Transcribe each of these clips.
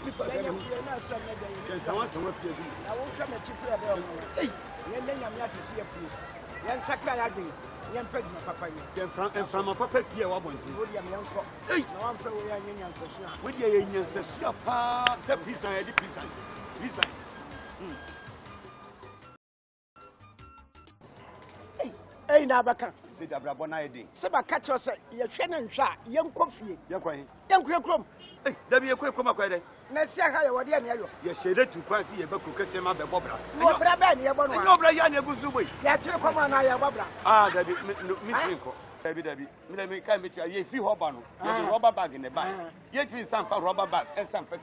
me for them. Someone feel. I won't come at you. Hey, then I'm not to see a fool. Yan Sakayadi, Yan Peg, Papa, and from a papa here, what wants you? Hey, no one for Yan Sasha. With your Yan Sasha, some piece I had a piece. Hey, Nabaka, said Abrabona day. Seba catch us, your Shannon shot, young coffee, young crum. Hey, there be a quick come up. Let's see how you're there. Yes, she did to pass here, but could say my Bobra. No, Brabani, you're born. No, Brian, you're good. Yet you come on, I am Bobra. Ah, Debbie, Debbie, let me come with you. If you hop on, rubber bag in the bag. Yet we some for rubber bag and some for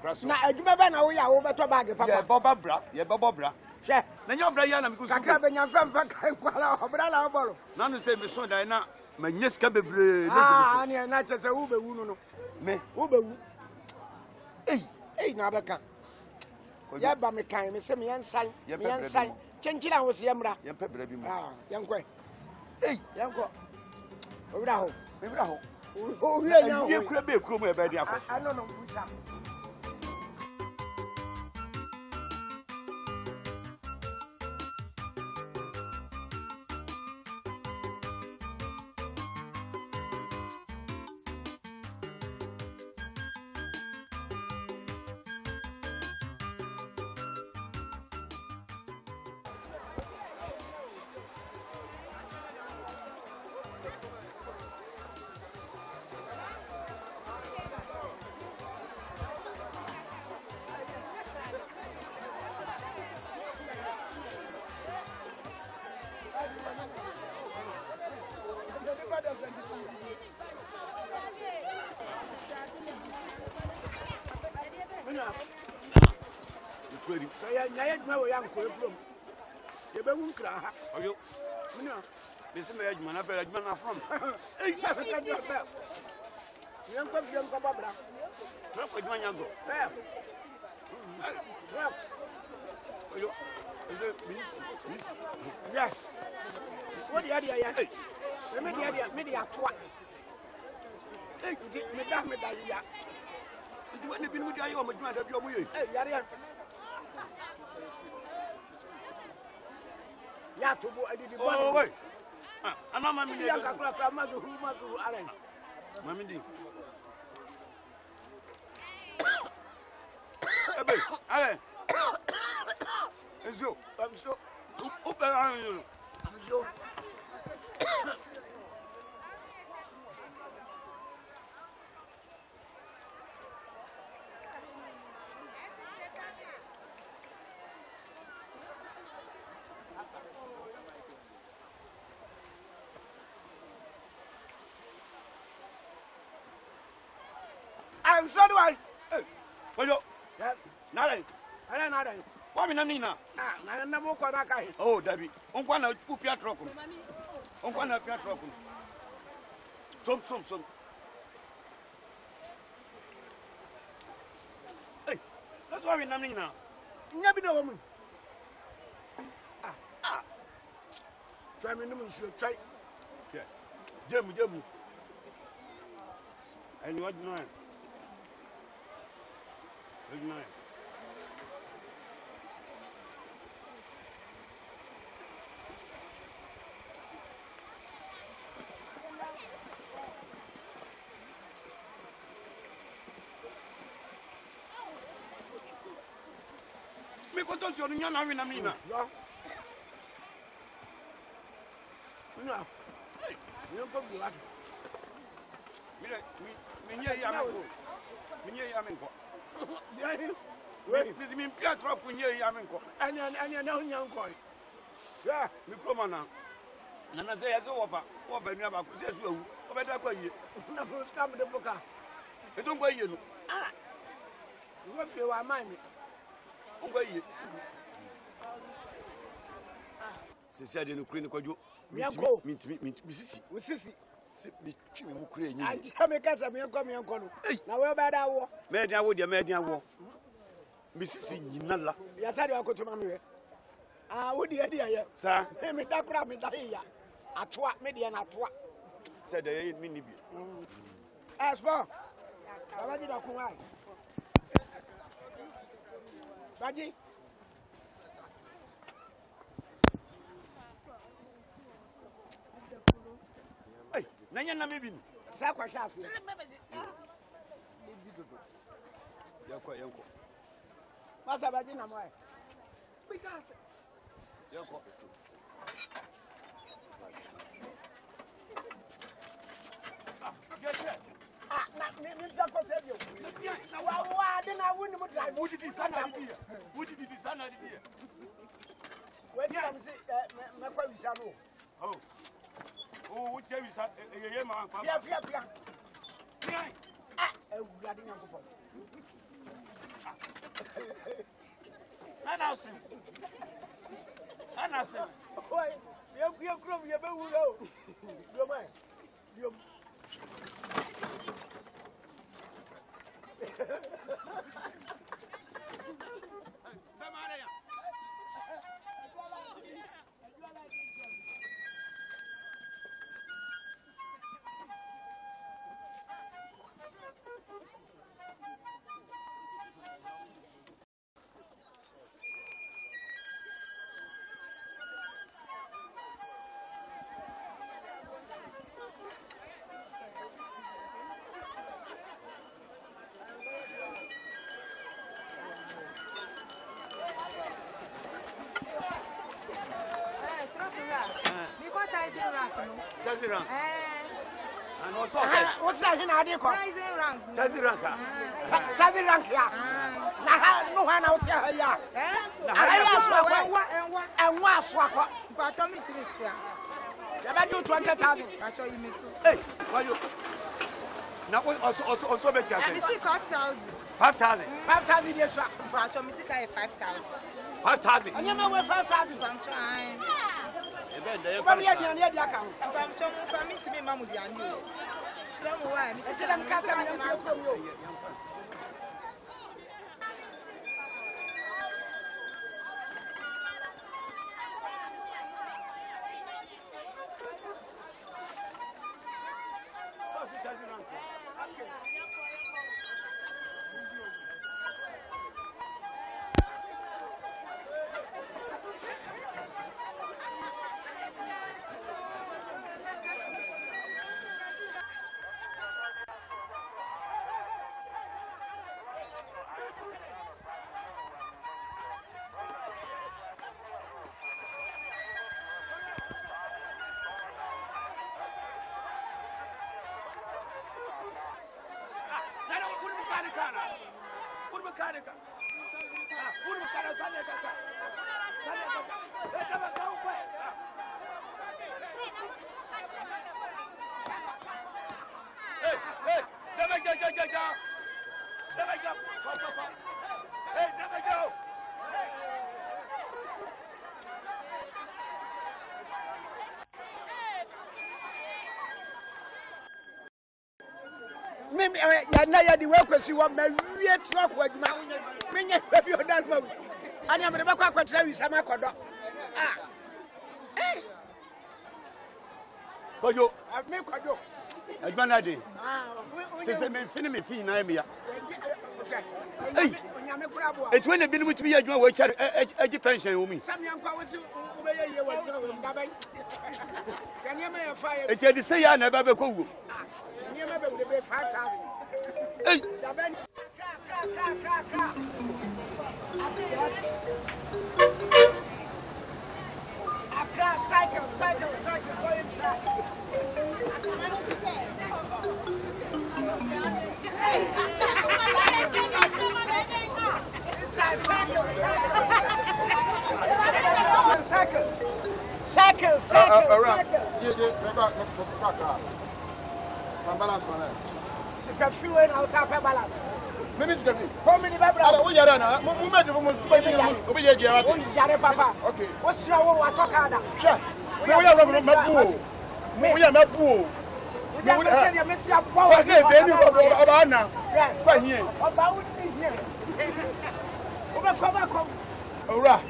grass. Now, I remember now we are over to bag. Bobra, yeah, Bobra. Then you're Brian, I'm going to grab your friend back and borrow. None to say, Miss Diana, my niece can be brave. Ah, and not just a Uber. Me, Uber. Hey, Nabaka. Yabba me kind, Miss Mian San, Mian San. Chenchila was Yamra, young pepper, young quay. Hey, young go. Oh, you could be a crew about the apple. I don't know. This is my man. I bet man from. Hey, young coffee, young Barbara. Drop with my young girl. Drop. Is it? Yes. What the idea? Hey, media twat. Hey, Madame Dalia. You want to be with your mother? Hey, Yarian. Yatu, I did the boy. I'm not Mammy. Mammy. Allez. It's you. I'm so. Open on you. I'm so. I'm so do I. Well, you. Nothing. I don't know. What mean, Nina? I never quite. Oh, Debbie. On one of two piatro. On one of piatro. Some. Hey, that's why we're not now. Never know woman. Try me, no, try. Yeah. Jim. And you want to know? Good night. Me conto si ogni anno viene a mina. No. You go for that. Mi nye ya menko. Misi mi mpia trop nye ya menko. Anya na unyanko. Yeah, mi kroma na. Na say yaso wo ba nua ba ko se su awu. Wo be da kwa yie. Na mo scam de foka. E ton kwa yie no. Wo fi wa mai mi. On kwa yie. Se se de no kure ni kwadwo. Mi sisi. Wo sisi. Se mi twi mi mu kure enyi. Ai ka me kasa mi enko no. Na we ba da wo. Me dia wo. Mi sisi nyina la. Ya sari akotuma mi we. Wo dia ya. Sa. Me da kura me da ya. Atoa me dia na atoa. Se de mi ni bi. Aspo. Abaji da kunwa. Aji. Hey, nanya na mebi. Sa kwa shafi. Yanko. Masa baji na moe. Pisase. Yanko. Tazirank. And also, what's that in Adi? Tazirank. Tazirank, yeah. No one else here, yeah. And what swap? But I mean, You 20,000. Hey, why you? Now, also bet you 5,000. 5,000. 5,000 years. But I mean, 5,000. 5,000. And you know 5,000. I'm trying. Come here, the account. I'm trying to be mamma. Don't worry. I'm catching from you. Yanaya the workers you want my real truck with me. Baby, you're done. And I'm never quite tell you some. Ah, eh, But you, I've made quite you. as Banadi, Ah, since I'm finishing fee, Naimia. hey, It's when they've been with me, I do a charge pension with me. some young powers who obey you. Can you make a fire? It's a say I never go. You remember the 5,000. Hey, Cycle, go inside. Cycle. Balance on that. Sika fuel outside balance. Minister, How many babra? I don't know. Movement from Spain. Obey your Papa. Okay. What's your one talk? Sure. We are running my pool. We are my pool. We are telling you, Mr. Power. What is any about now? Right here. About here. Come. All right.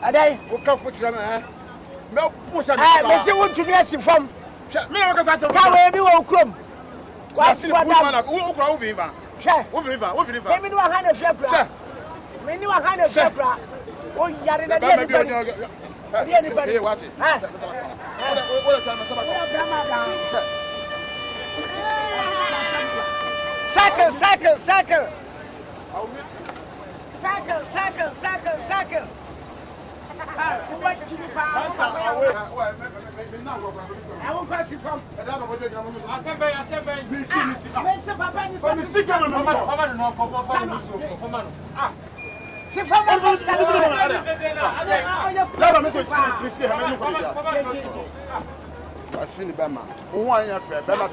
A day. We'll come for them, eh? No push. I want to get you from. Me, because I tell Power, you will come. What's the woman? Who crowd viva? Sure. Who viva? Maybe no hand of your brother. Many were hana zebra. Oh, yare na dia ni. Dia ni bari. What? Cycle. I'll meet you. Cycle. Master, away. I won't pass it from. I see the Bama. Who are you? Bama.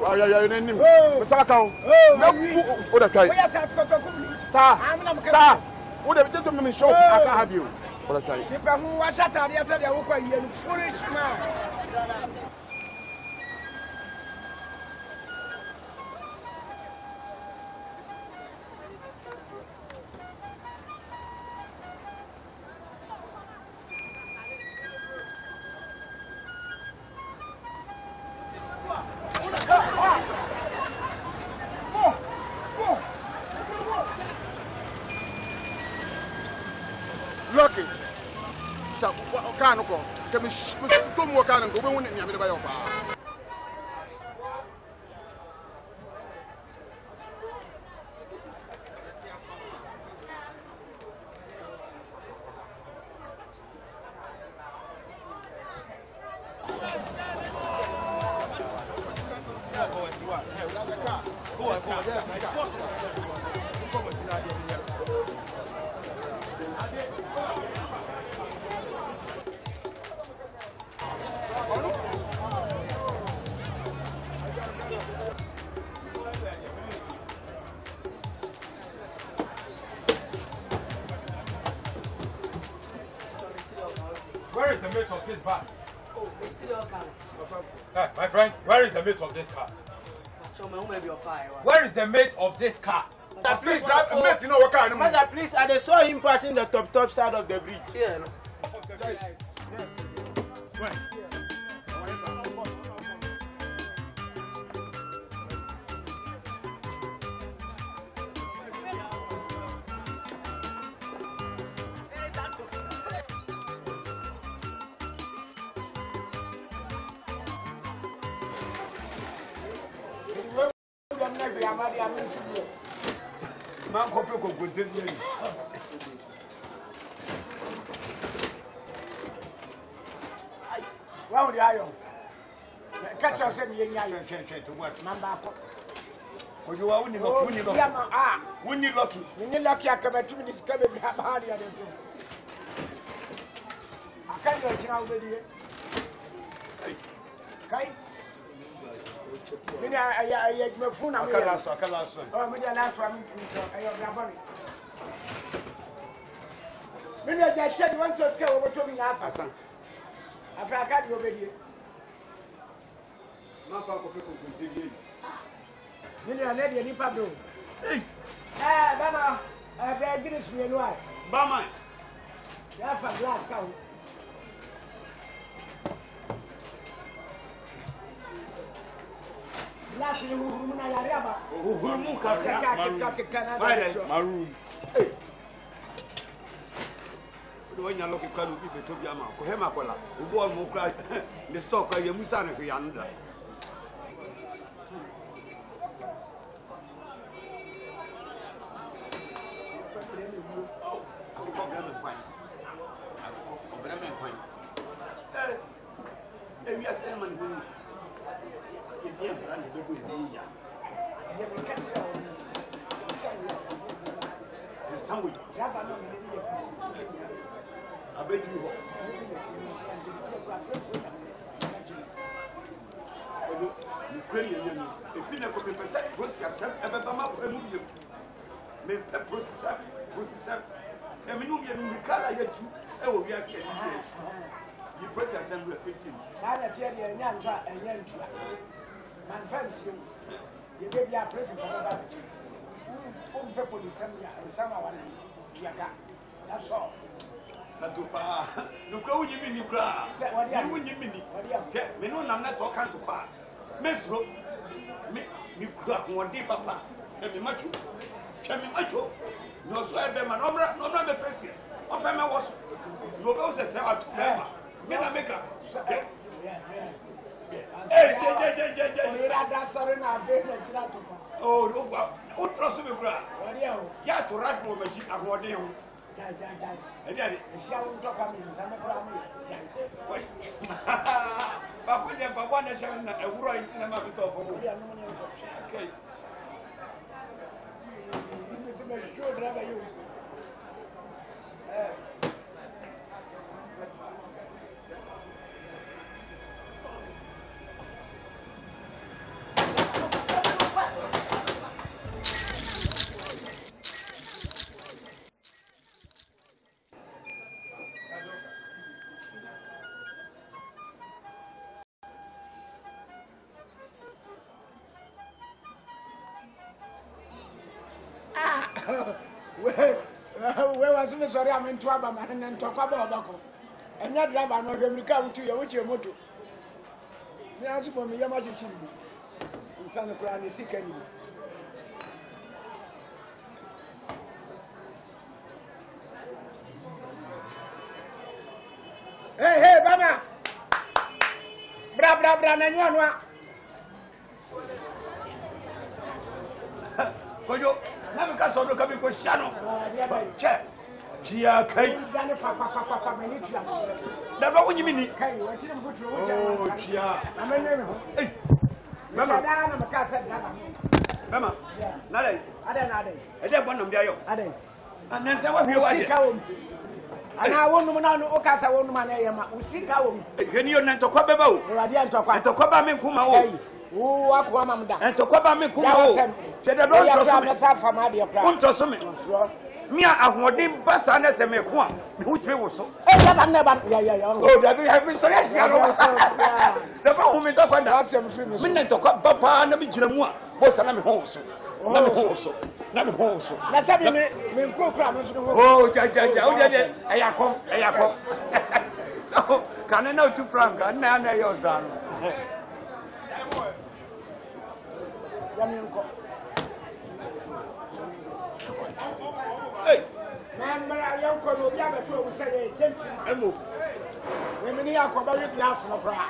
Oh, you're in him. Sakao. What a time. Sir. What a gentleman show. I have you. What a time. If I watch that, I said, I will call you foolish man. Lucky. So, what kind of call? Can we some more kind of go when you have your power? Where is the mate of this bus? My friend, where is the mate of this car? Where is the mate of this car? Please, mate, you know what kind of Master, please, I saw him passing the top side of the bridge. Yeah. Yes. Where? Man copy go continue. Where would you catch yourself in your To what? number? Oh, you are winning lucky. Winning lucky. When you lucky, I come to this cabin. I can't let you out with you. Okay? Maybe I had my phone. I can't answer. Oh, maybe I last one. I have your money. Maybe I said you want to scale over to me. After I got you over here. Maybe I need any pardon. Hey, Bama, I beg this me and why. Bama. You have a glass cow. Last year, my room. When you look at Kalu, the Tobiama, Kohemakola, who bought more cry, the stock of your Musan and Yanda. We are saying, if you have done the good in some way, I bet you. If you never process, ever come up and make a process, and we know you can't get to. Oh, we are saying, you process assembly 15. Sanity and Yanja and Yanja. My friends, you may be a present for the best. People in some of that's all. Satupa, look how you mean you cry. You win you mean. Yes, we know I'm not so kind to pass. Miss Rope, me crack one day, papa. Can be macho. No swear be man. No me face here. O fe me was. No be o se wa tu be ma. Me na make am. Hey, oh, no, what trust me, bro? You have to write for machine. I'm going to was me sorry, I'm in trouble, man, and talk about Bako. And that driver, no, we come to you, which your motor. Me ask for me, Yamashi Chimney. In Santa Clara, sick and hey, Bama! Bra, and you know. Koyo, na me ka so do ka bi ko hia no. Che. Chia kai. Papa, me ni tia. Da ba wonyi mi ni. Kai, wa ti na butro wo ja. Oh, chia. Amenwe me ho. Eh. Mama. Da na me ka sa da. Mama. Na dai. Na dai. E dey bon no bia yo. Adai. Anan se wa hwe wa de. Sika wo. Ana wonum na no o ka sa wonum na ye ma. Sika wo. Hwe ni yo na ntokwa beba o. Ewade antokwa. Ntokwa ba me nkuma o. Wo akwa mamda. Ntokwa ba me nkuma o. Se da don troso me. On troso me. Me ahoden basa na se me ko a. Me hu twe wo so. Eh ya ba na ba. Ya. Oh, da bi have me so ya sia no. Da ba hu me ntokwa da. Me na ntokwa ba pa na me gina mu a. Bo sa na me ho so. Na me ho so. Na sabi me nko kra me so. Oh, ja. O de eyakom. So, can na 2 franc na yo zan. Hey, man, I am going to have to say, gentlemen. Women here come by glass no bra.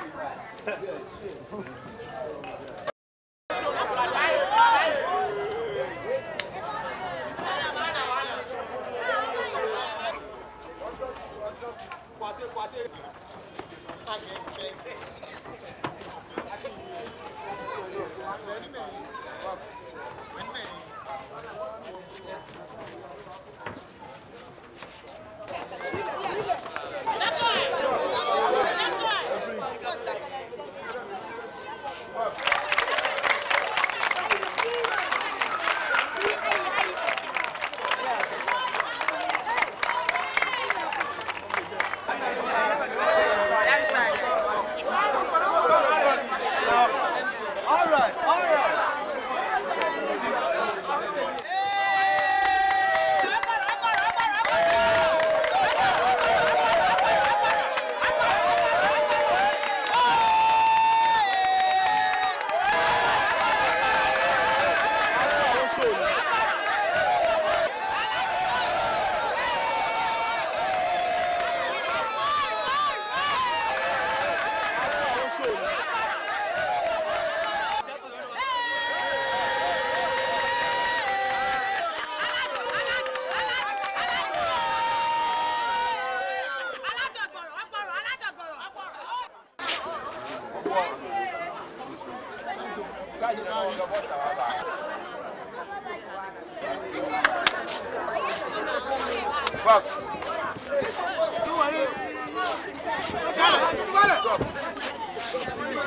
Box.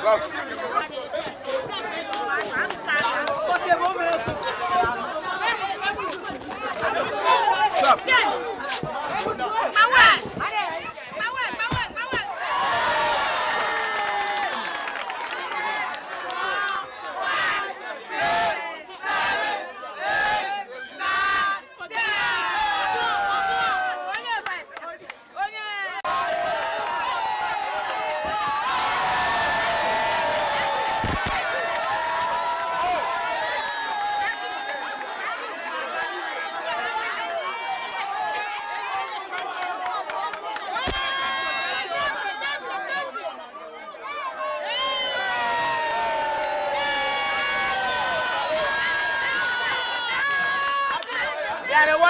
Box. Stop.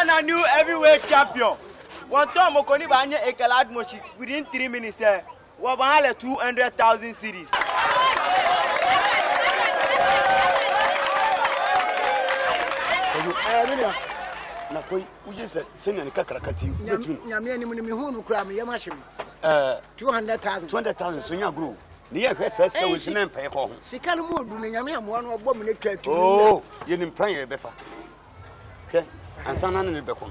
Ghana new heavyweight champion. One time Mokoni Banye Ekelad Moshi within 3 minutes. We have 200,000 series. Na koi uje se senya ni kakrakati betumi nyame ni mu hu no kura me yamahye 200,000 so nya grow ni ye hwe sesa we sinen pay ko ho sika no mu odu ne nyame amoa no obom ne twatu oh ye ni mpran ye befa ke ansana ne beko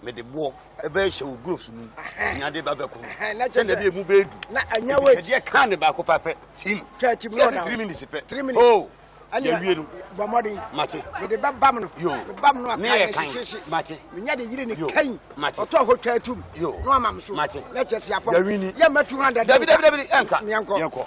me de bo e be hye wo groups nu nya de ba beko se na bi mu be edu na anya we de kan ne ba ko pape team 3 minutes pe 3 minutes oh ya wienu ba modin mate me de bam no yo bam no akai hyehyehye mate me nya de yire ni kan mate oto ho twatum yo no amam so mate let's see apom ya wini ya ma 200 david enka yanko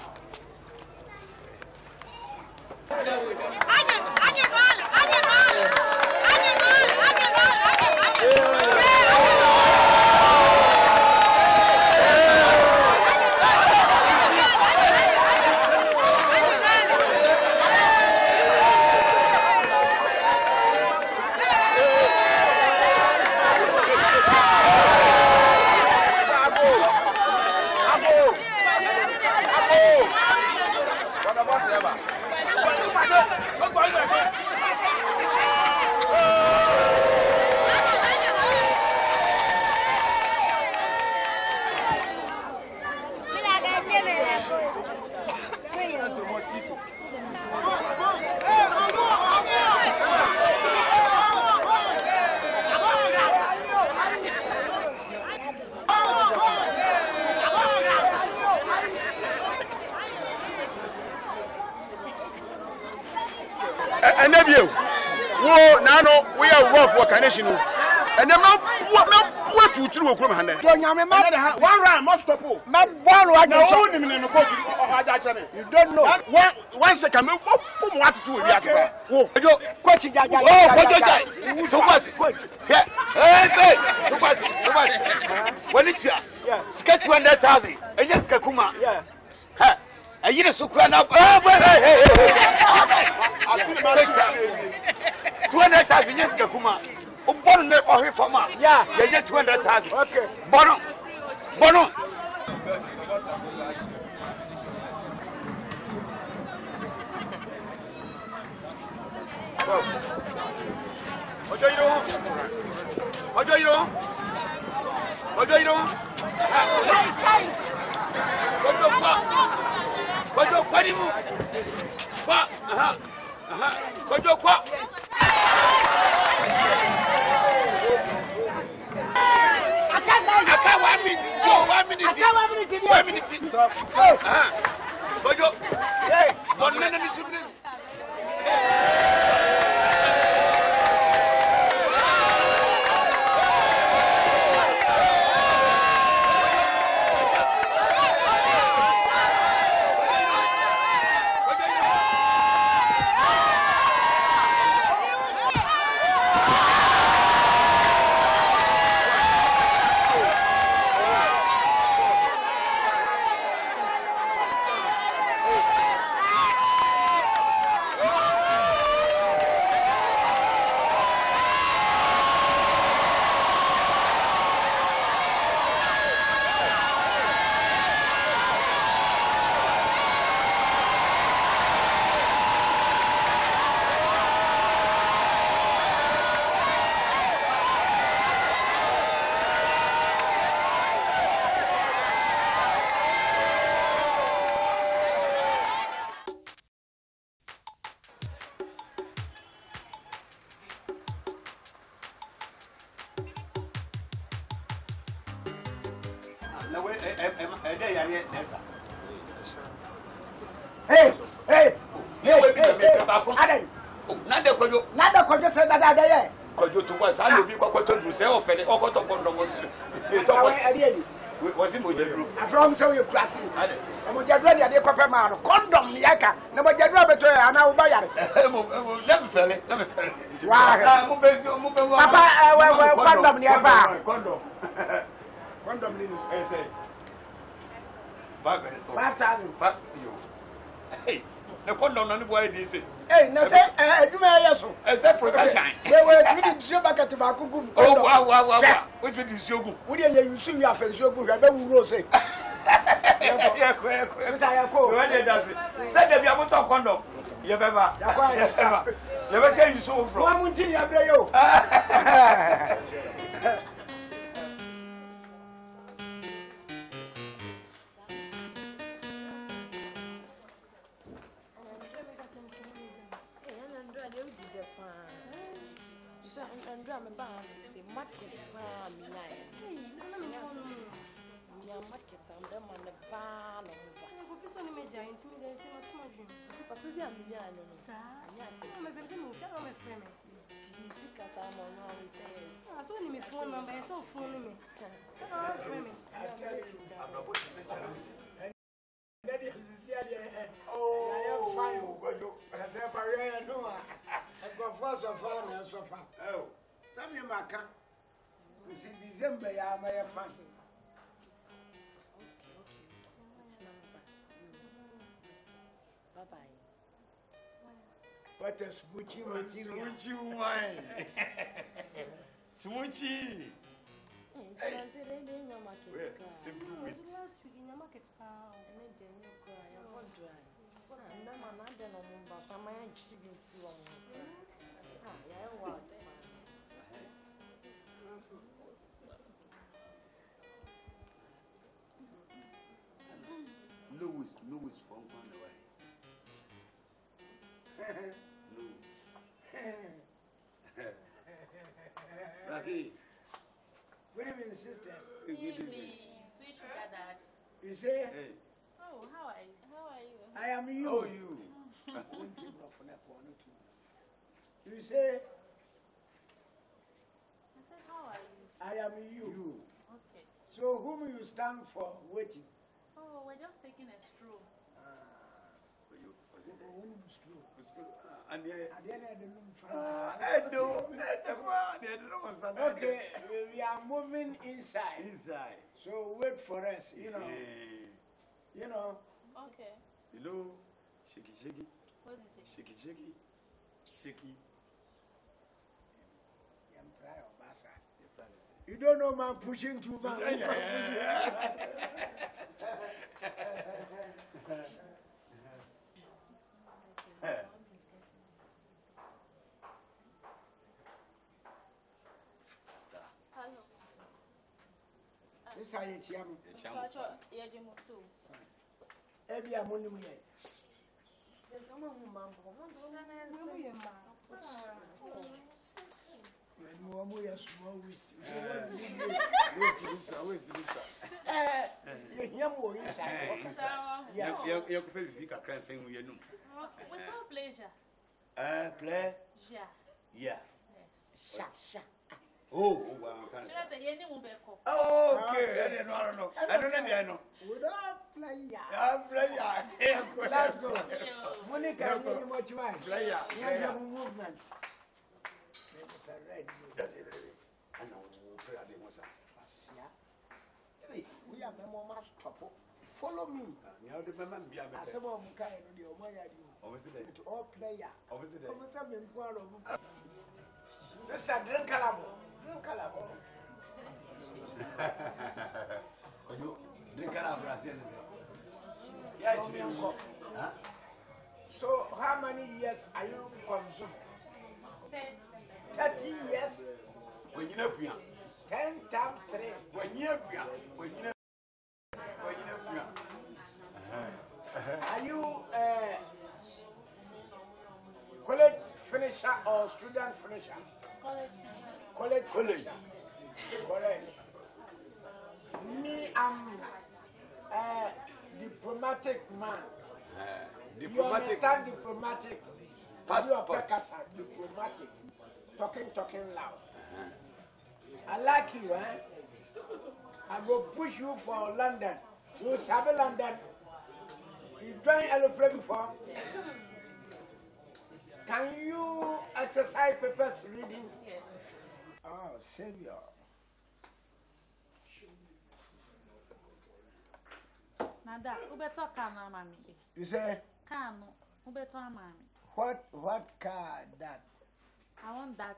Enebio wo na no we are rough for connection and them no what you through okrom hande so nyame ma one round must stop o ma ball wa na wo ni me no coach ohaja chane you don't know one second me wo mo atutu we ase wo coach jaja oh coach so pass yeah hey so pass when it's ya sketch 200,000 and just kakuma yeah ha ayire sukura na hey 200,000 yes kakuma o bon me o he fama yeah ye 200,000 okay bono box ojo iro kojo kwa ni mu kwa kojo kwa aka 1 minute kojo bon nene ni sublim Hey! Nada kojo se dada de ye. Kojo to was and be kwakoto du se ofele okoto kondo mo se. To wa arieli. Was mo jedru. Afrom so you crash. Mo jedru de kwape ma no condom yaka. Na mo jedru beto ya na wo ba yare. Let me fele. Wa. Mo be Papa condom ni ba. Condom ni say. 5,000. Hey. The condom no boy dey say. Hey, na say do me yeso. Say protection. They were to the show back at Baku gum. Oh wow. Which be the shogun? Wo dey you show you afa shogun hwa be wuro say. Yeah, ko. When they does it. Say they be able to condom. You better. You better say you so from. Wa mun tin ya bre yo. Oh, tell me my can. You see, December, I may have fun. Bye-bye. What a smoochy material. Smoochy wine. Smoochy. Simple whisk. Louis from one away. Rocky. Good evening, sisters. Good evening. Sweet sugar dad. You say? Hey. Oh, how are you? How are you? I am you. Oh, you. You say? I said, how are you? I am you. Okay. So, whom you stand for waiting? Oh, we're just taking a stroll. Okay, we are moving inside. So wait for us, you know. You know. Okay. Hello, shaky. What is it? Shaky. You don't know man pushing too much. Mr. Yecham. Ebi amoni mu ye. When we are small with Oh, wow. Okay. I don't know. Without player. Let's go. Monica, you much wise. Player. Movement. We are the more trouble. Follow me. I said, well, all player. Just a drink calabo. So, how many years are you consumed? 30 years. When you know, 10 times 3. when you Are you college finisher or student finisher? College. College. Me, I'm a diplomatic man. You understand diplomatic? Passport. Diplomatic. Talking loud. I like you, I go push you for London. You sabi London. You join aeroplane before. Can you exercise papers reading? Yes. Oh, Savior. Nada, who better can mami? You say? Can who better mami? What car that? I want that.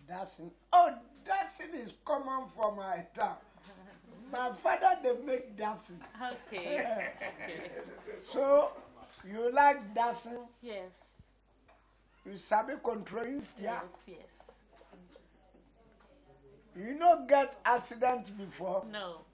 Datsun. Oh, Datsun is common for my town. My father, they make Datsun. Okay. Okay. So, you like Datsun? Yes. You sabi control yeah? Yes. You not get accident before? No.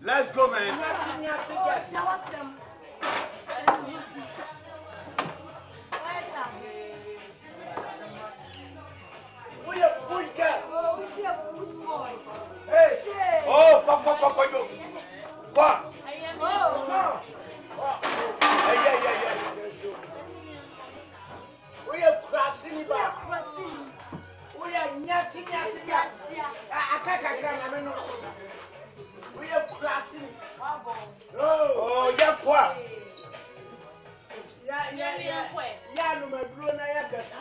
Let's go, man. Oh, yeah, what? Yeah, no, my brother, I guess.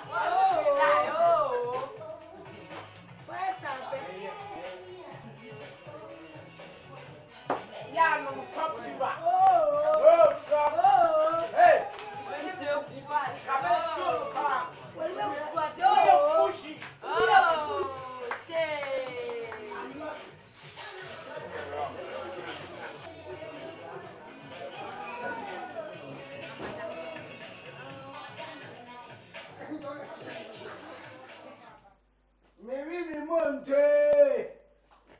Yeah, no, top fever. Hey, come and show car. Pushy. Maybe me monte.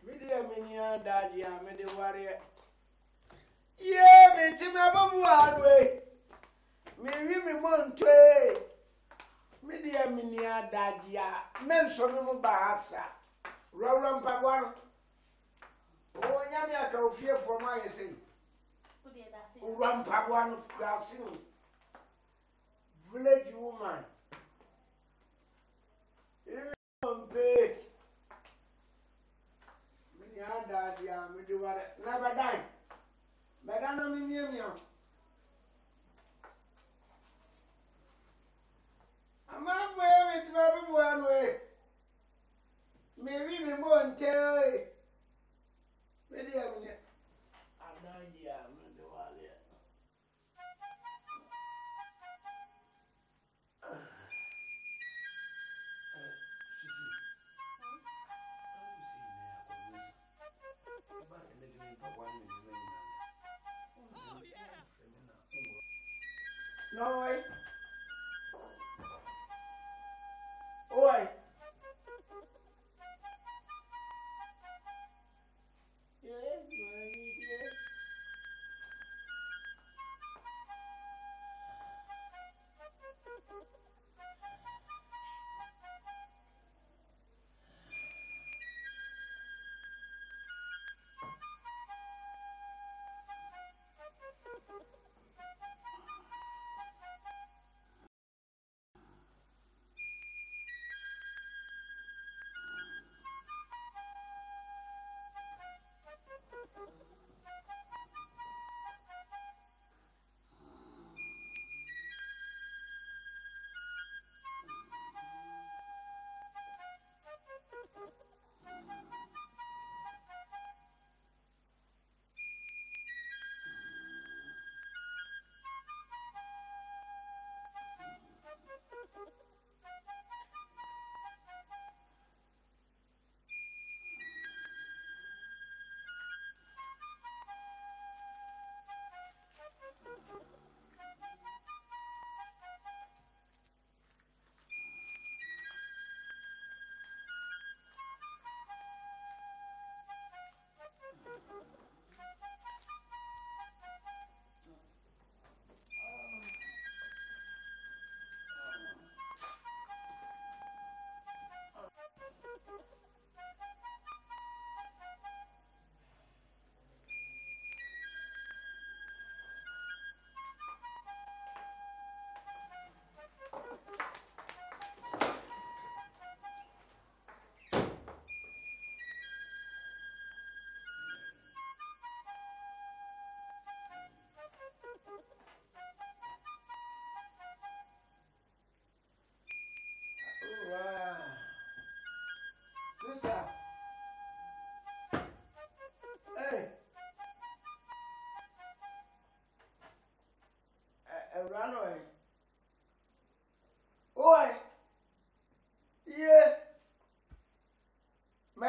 Media minia dadia me de warrior. Yeah, me tima babu adwe. Maybe me monte. Media minia dadia. Men so me mo bahasa. Roram pagwan. Oh, nyame aka ofie for my say. Roram pagwan crossing. Village woman. Pay. Me ada dia me do what never die. Madam me name you. Ama boy with baby one way. Maybe me won't tell. Me dia me. Ada dia me do what. No way. Oi. Yeah.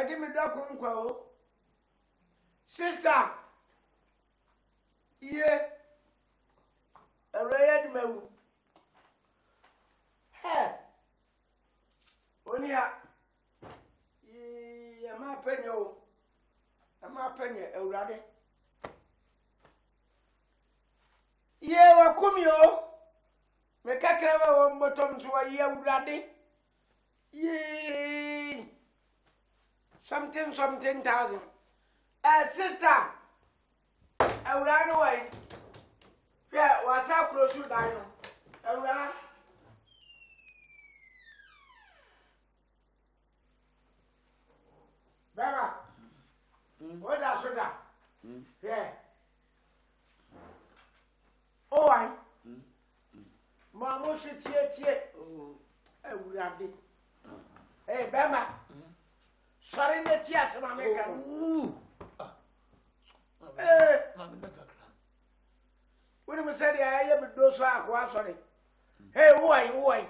Ready me dokum kwa. Sister. Yeah. Red me. Hey. Onia. Yeah, my penyo. My penyo, Eurade. Yeah, wakumio. Me kakrewa wa bottom to a year Eurade. Yeah. Something thousand. Sister. Eurade way. Yeah, what's up, close you down? Eurade. Baba. What does soda? Yeah. Oh, I. Mamma should cheer. Oh, Eurade. Hey, Bama. Sorry, the tears, Mamma. When we said I have those who are sorry. Hey, why?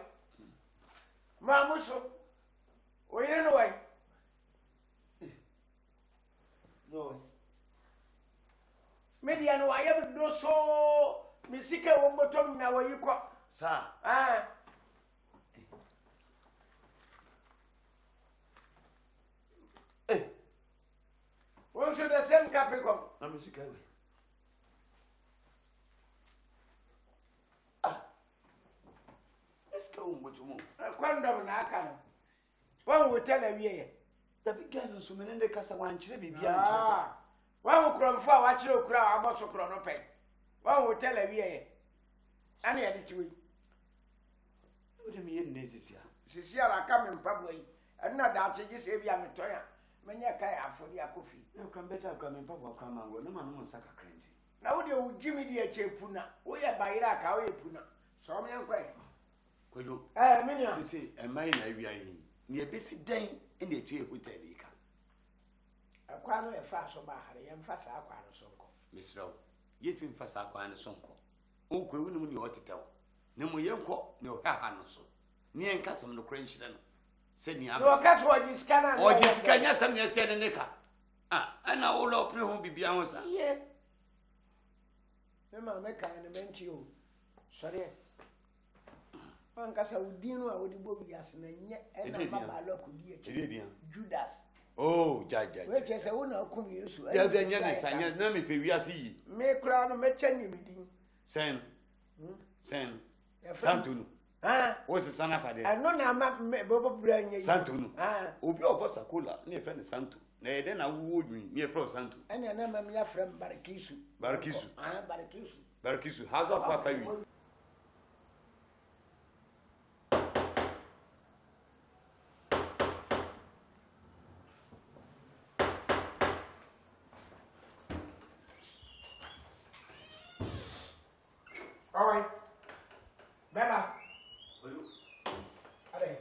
Mamma, so. We don't know. No. Maybe I know I have no so. Misika one bottom now where you call. Sir. Ah. Hey. One should the same Capricorn. I'm Misika. Let's go with you. A condom na can. One will tell a year. The beginning so many casa one chili be one will cry for what you cry about so chronope. One will tell a year. And he had it to me. What do you mean this is here? Cecilia come in public. And not that she just gave you a toya. Many a kaya for the coffee. You can better come in public. Come and go. No man won't suck a cranty. Now you give me the chepuna. We are by Iraq, how you puna. So me and quay. Could you? Minion. Say, a mine I be near busy day in the tree hotel. A quano a fast so bad, and fast aqua so. Miss Rowe, yet in fast aqua and a sonko. Oh, when you ought to tell. No more young cock, no hair, no so. Near and custom no cranch then. Said me, I'll catch what this can or this can yes, I'm said a nicka. Ah, and I will open home be beyond us. Yeah. Remember, make kind of meant you. Sorry. One cassa would dinner with the bobby as and a local Judas. Oh, Judge, which is a winner come use. Yeah, then, yes, I know me pay. We are see. Make crown of Mechany meeting. Send. Santunu. Ah, what's the son of a day? I know now, Bobo Brain. Santunu. Ah, Obio Bossa Cola, near friend Santu. Nay, then I would me near Fro Santu. And I know my friend Barakisu. Barakisu, how's of 5 years? All right. Bella. Allez.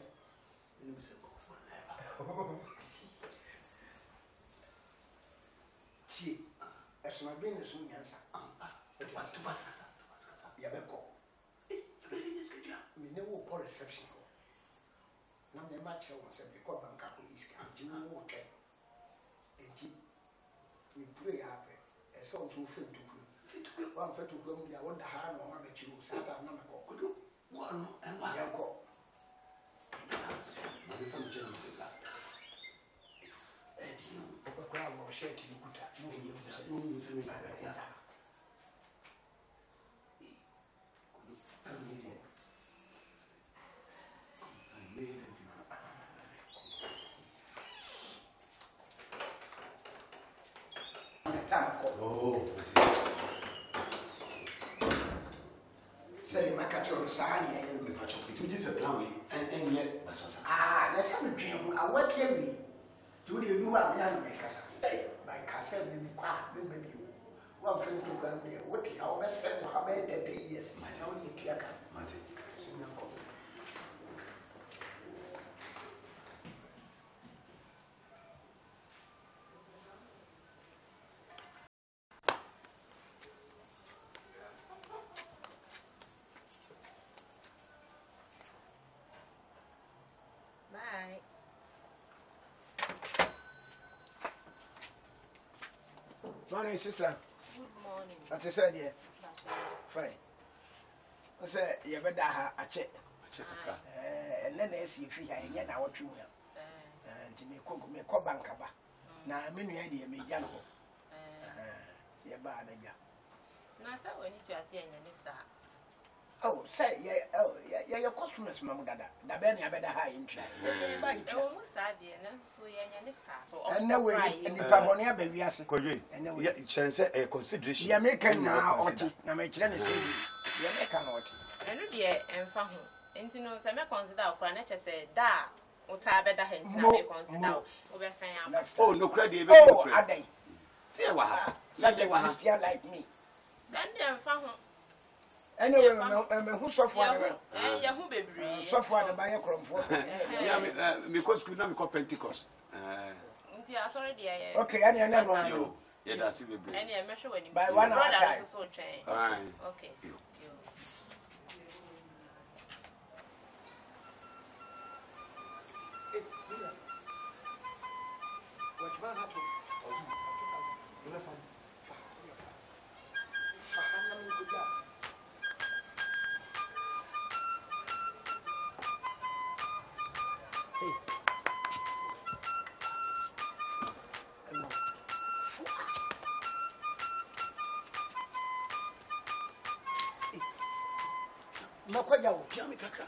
Ti. Est-ce que bien est-ce qu'il y a ça? Il y a beaucoup. Mais nous pour réception. Non mais match on sait que quoi banque police quand tu nous OK. Et ti. Il peut y avoir. Est-ce qu'on trouve fait tout? One for to come here, what the hand on my bet you, Santa Namako. Could you? One and one uncle. And you, a crowd or shed you could have no use in my Oh, say, my catcher of Sani and the patch of it is a plowing and yet, let's have a dream. I work here. Do you do a young maker? By Castle, maybe you. One friend to come here. What our best said, how many 3 years? My only Tiaka, Martin, Sinako. Morning, sister. Good morning. What you said, yeah? Fine. I said, you better have a check. And then I see if you are in our true. And to me, cook me a bankaba. Now, I mean, idea me, Jan. Yeah, bad. Now, so we need to see any star. Oh, say, yeah, your customers, Mamma Dada. The Benny, I better high interest. Almost sad, so any star. And no way, and the Pamonia baby, yes, and chance a consideration. You make now, Otty. I make Chinese. You make an Otty. And dear, and for whom? And to know some consider Cranach said, da, or Tabeda Hens, no consider over saying, oh, no credit. Oh, are they? See what? Such a Christian like me. Send them from Anyway, who's so far? And Yahoo baby, So far, the buyer from for. Yeah, because we don't call Pentecost. Sorry, dear. Okay, and another one. Yeah, that's it. And I measure when you by 1 hour. Okay. Makoya, Piami Kaka.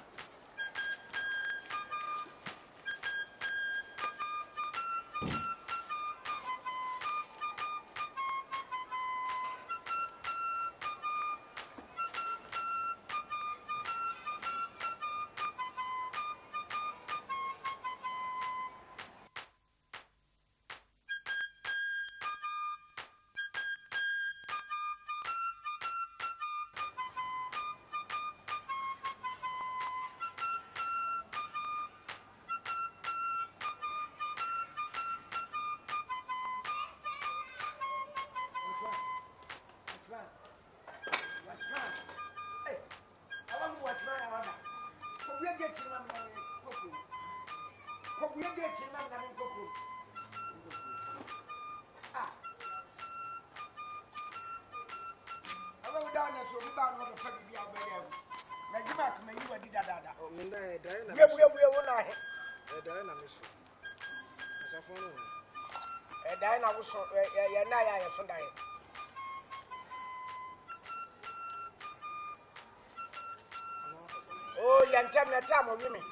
Oh, you're telling me time of women.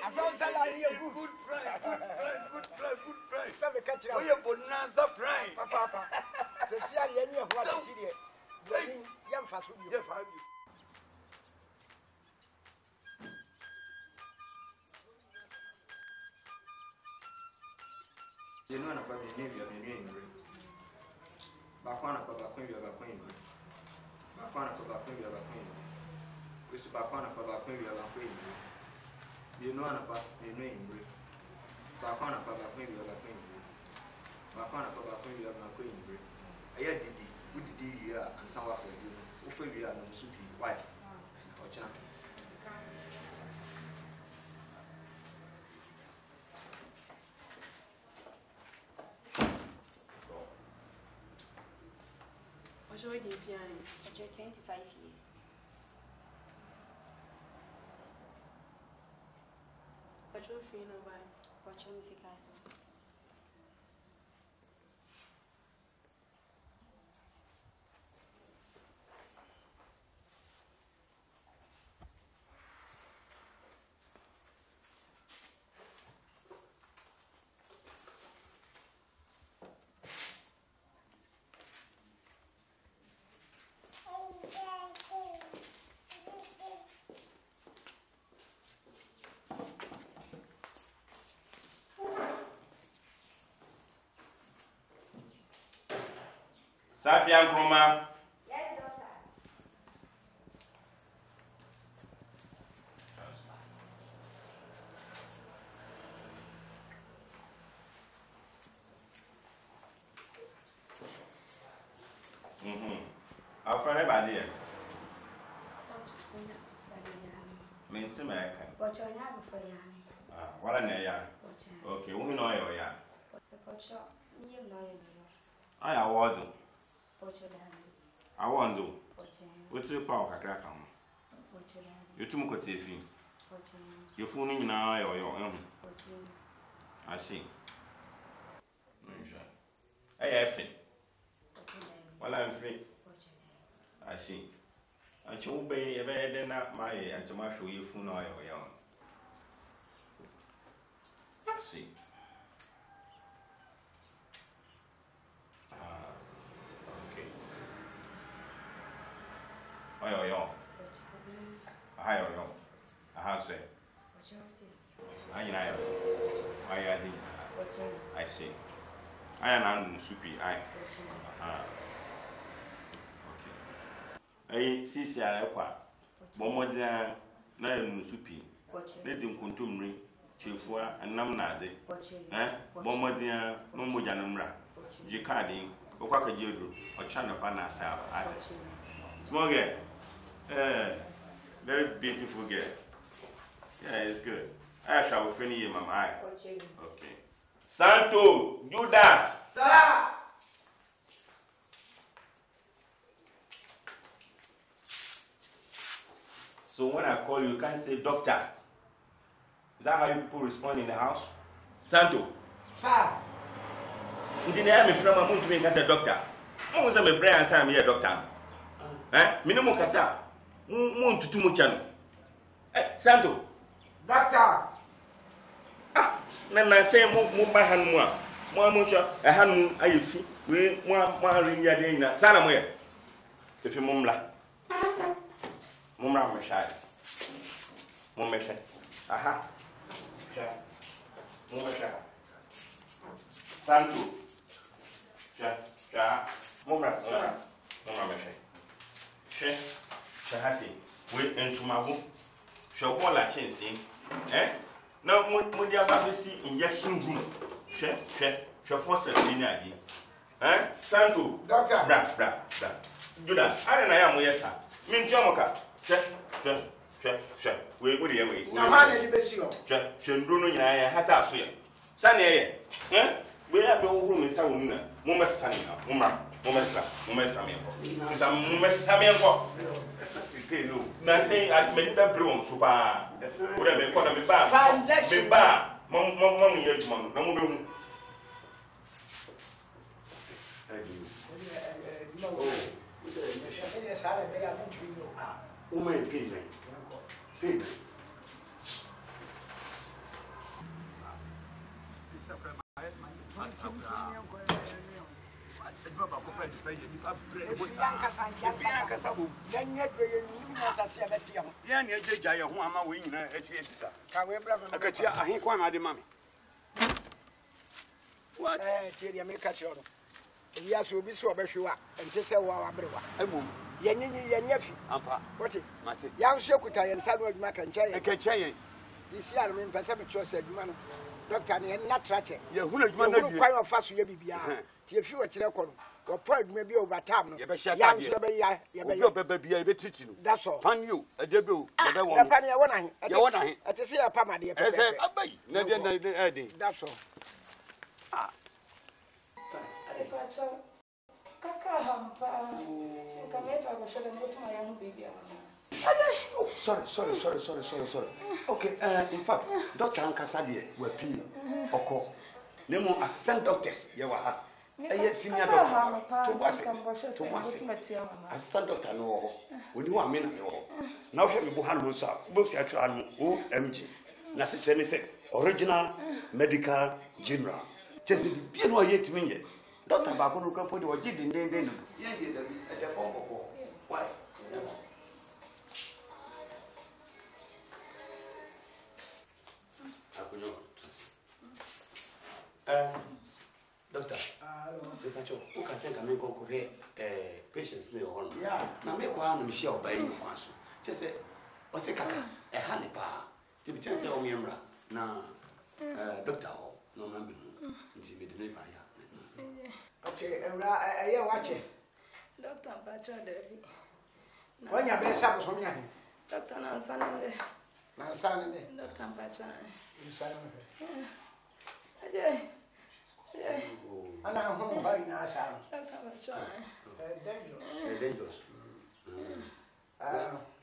I found salary good friend. Some catch up. We are bonanza friend. Papa. Socially, any of what it is. Young fat will be. You know, about the name of the name. Bakwana Papa Queen of a queen. Bakwana Papa Queen of a queen. We should Bakwana Papa Queen of a queen. You know about the name. Bakwana Papa Queen of a queen. Bakwana Papa Queen of a queen. I had Didi, who did here and some of you, who feel you are no soupy wife or channel. What's your wedding fee? 25 years. What's your fee? No, why? What's your fee? Safia Nkrumah. Yes, doctor. Our friend about here. Minty American. But you're not for Yanni. What a name. Okay, we know your yard. I award you. I want to. What's your power crack on? You too much TV. You're fooling now or your own. I see. I have it. Well, I'm free. I see. I shall obey a better than my and to marshal you for no oil. See. Okay. Oil. I say. I see. I am soupy. Okay. I see, I Momodia, Nayan Supi, let him contumely, Chifua, and Namnade, Momodia, Momojanamra, Jicadi, Okaka Jodru, or Chanapana Sal. Small girl, very beautiful girl. Yeah, it's good. I shall finish in my eye. Okay. Santo, Judas, sir. So when I call you, you can't say doctor. Is that how you people respond in the house? Santo. Sir. You didn't have me from a moon to me and say doctor. I was a brain and say I'm here doctor. Minimum casa. Moon to too much. Santo. Doctor. Then I say move my hand more. Moamusha, a hand I feel. We want ring your day in a Salamway. If you mumla. Mumra Mashai. Mumesha. Aha. Mumesha. Santo. Mumra. Mumra Mesha. Shahasi. Wait into my womb. Shall one like chasing. No, Mudia Babisi injection room. Shall force a dinner. Santo. Doctor. Bra. Judas. I don't know. Yes, sir. Min Jomoka. Wait, now, how did you be sure? Bruno, I had to say, Sunny, we have no room in Sauna, Mumma Sunny, Mumma Samia. Nothing at Medita Broom, Super. Would have been for me back. Be back, Mummy, Yetman, no room. Oh, my pay. What? Make a shot. Yes, will be so sure and just say, wow, Yanyafi, what it? Young Shokuta and Samuel Macan, this year, I mean, Pacific Choice said, man, Doctor, and not tragic. You will quite of fast, you be if you were Chileco, or probably maybe over time. That's all. Pan you, a debut, I want to see a Pama, dear. That's all. Sorry. Okay, in fact, Dr. Ankasadi were P. Oko. Nemo assistant doctors, Yawa. Senior doctor. Assistant doctor, no. When you are men, now have you Buhan Musa, both actual OMG. Nasi said original medical general. Just be no yet me. Doctor Bakono can put your jid in the end. At the form of why? Doctor, the kacho o ka se ka men ko he patience ne ho no na me kwa na me hia obai no kwa so che se o se kaka e ha ne pa ti bi chen se o miemra na doctor o no na me nti me de ne pa ya okay enra aye wache Doctor Bacho Devi. Wanya be sa so mia he Doctor Nansanende. Nansanende. Doctor Bacho. Nansanende. Aje. Ana ho ba ina sa. Doctor Bacho. dangerous.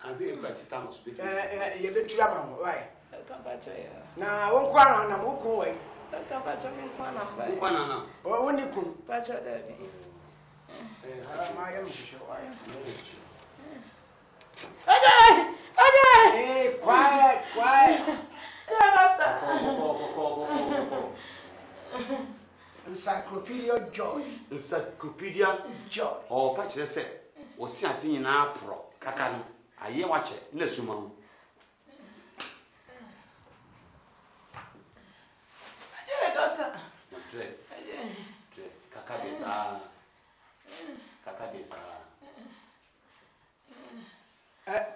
Abi e kwati tamos bi. Ye betu ama ho, why? Doctor Bacho ya. Na won kwa na mo kun wai. Doctor Bacho min kwa na ba. Kwa na na. O woni kun. Bacho Devi. Harama ya mshisho wai. Aje! Hey, quiet. Yeah, doctor. Encyclopedia Joy. Encyclopedia Joy. Oh, pa kire se wo si ase nyina pro kaka no aye wache na suma ho. Aje, doctor. Aje. Kaka desa.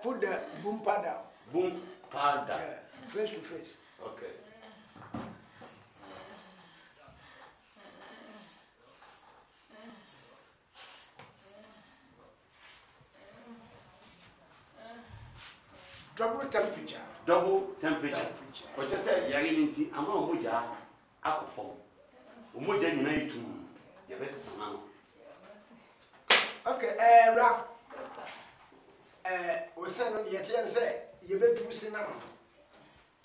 Put the boom pad down. Boom pad down. Yeah, face to face. Okay. Double temperature. What you say, Yarinity, I'm not Muja, Aquafo. Umuja, you know, to your best son. Okay, Ra. We send on the Etienne say, you bet to see now.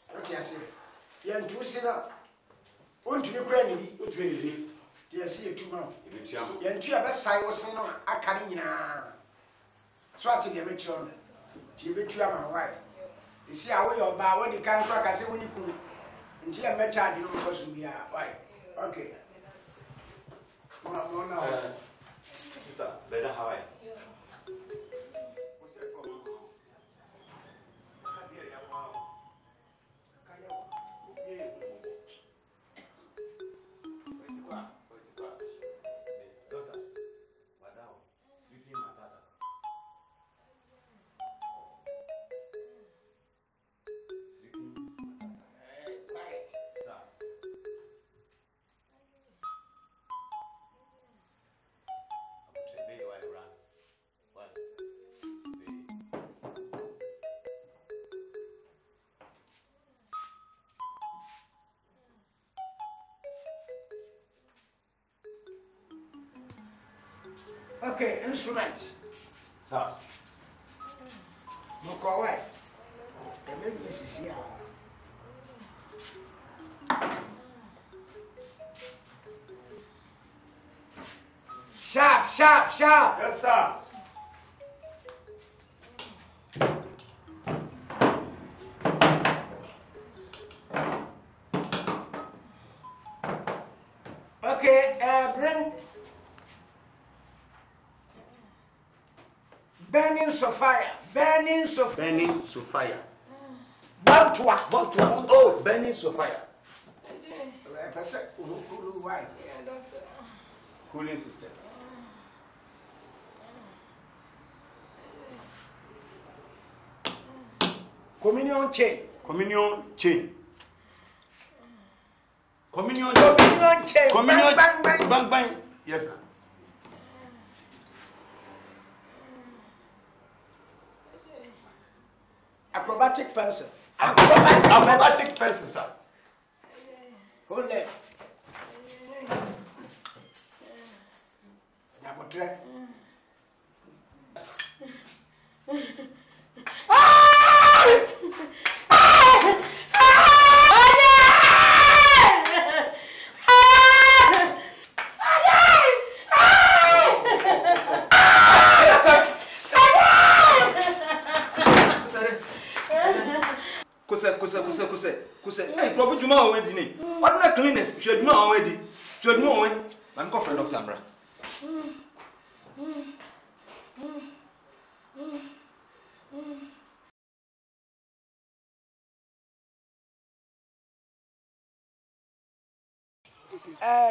What you say? You and two see now. Won't you be granny? What will you do? You see 2 months. You and two of us, I was saying, I can't in so I think you bet you on. You bet you are my wife. You see how we are about when you can't crack, I say when you could. Until I met charge, you know, because we are right. Okay. Sister, better how I. Okay, instrument. Sir. Look away. The baby is here. Sharp. Yes, sir. Okay, bring Burning Sophia. Bantua. Oh, Burning Sophia. Cooling system. Communion chain. Bang. Yes, sir. Acrobatic pencil. Acrobatic pencil, sir. Hold it. Nabotre. Kuse. Hey, Prophet Juma already ni. What na cleaners? Should Juma already. I'm go for Dr. Amra.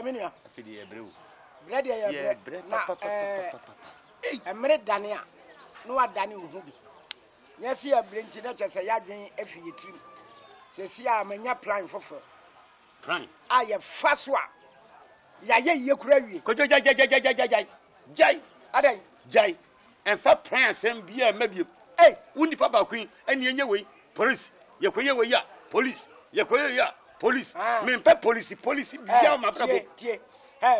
Minia. Afidi ebrew. bread ya bread na emre dane a no adane ohu bi nyesi ya brenti na chese ya dwen afie tirim sesi a manya plan fofo plan aye faso a ya ye kura wie kojo jai adan jai en fa plan asem bia mabie wundi pa ba queen ene enye wei police ye koye wei ya police ye koye ya police me mpa police bia ma brabo tie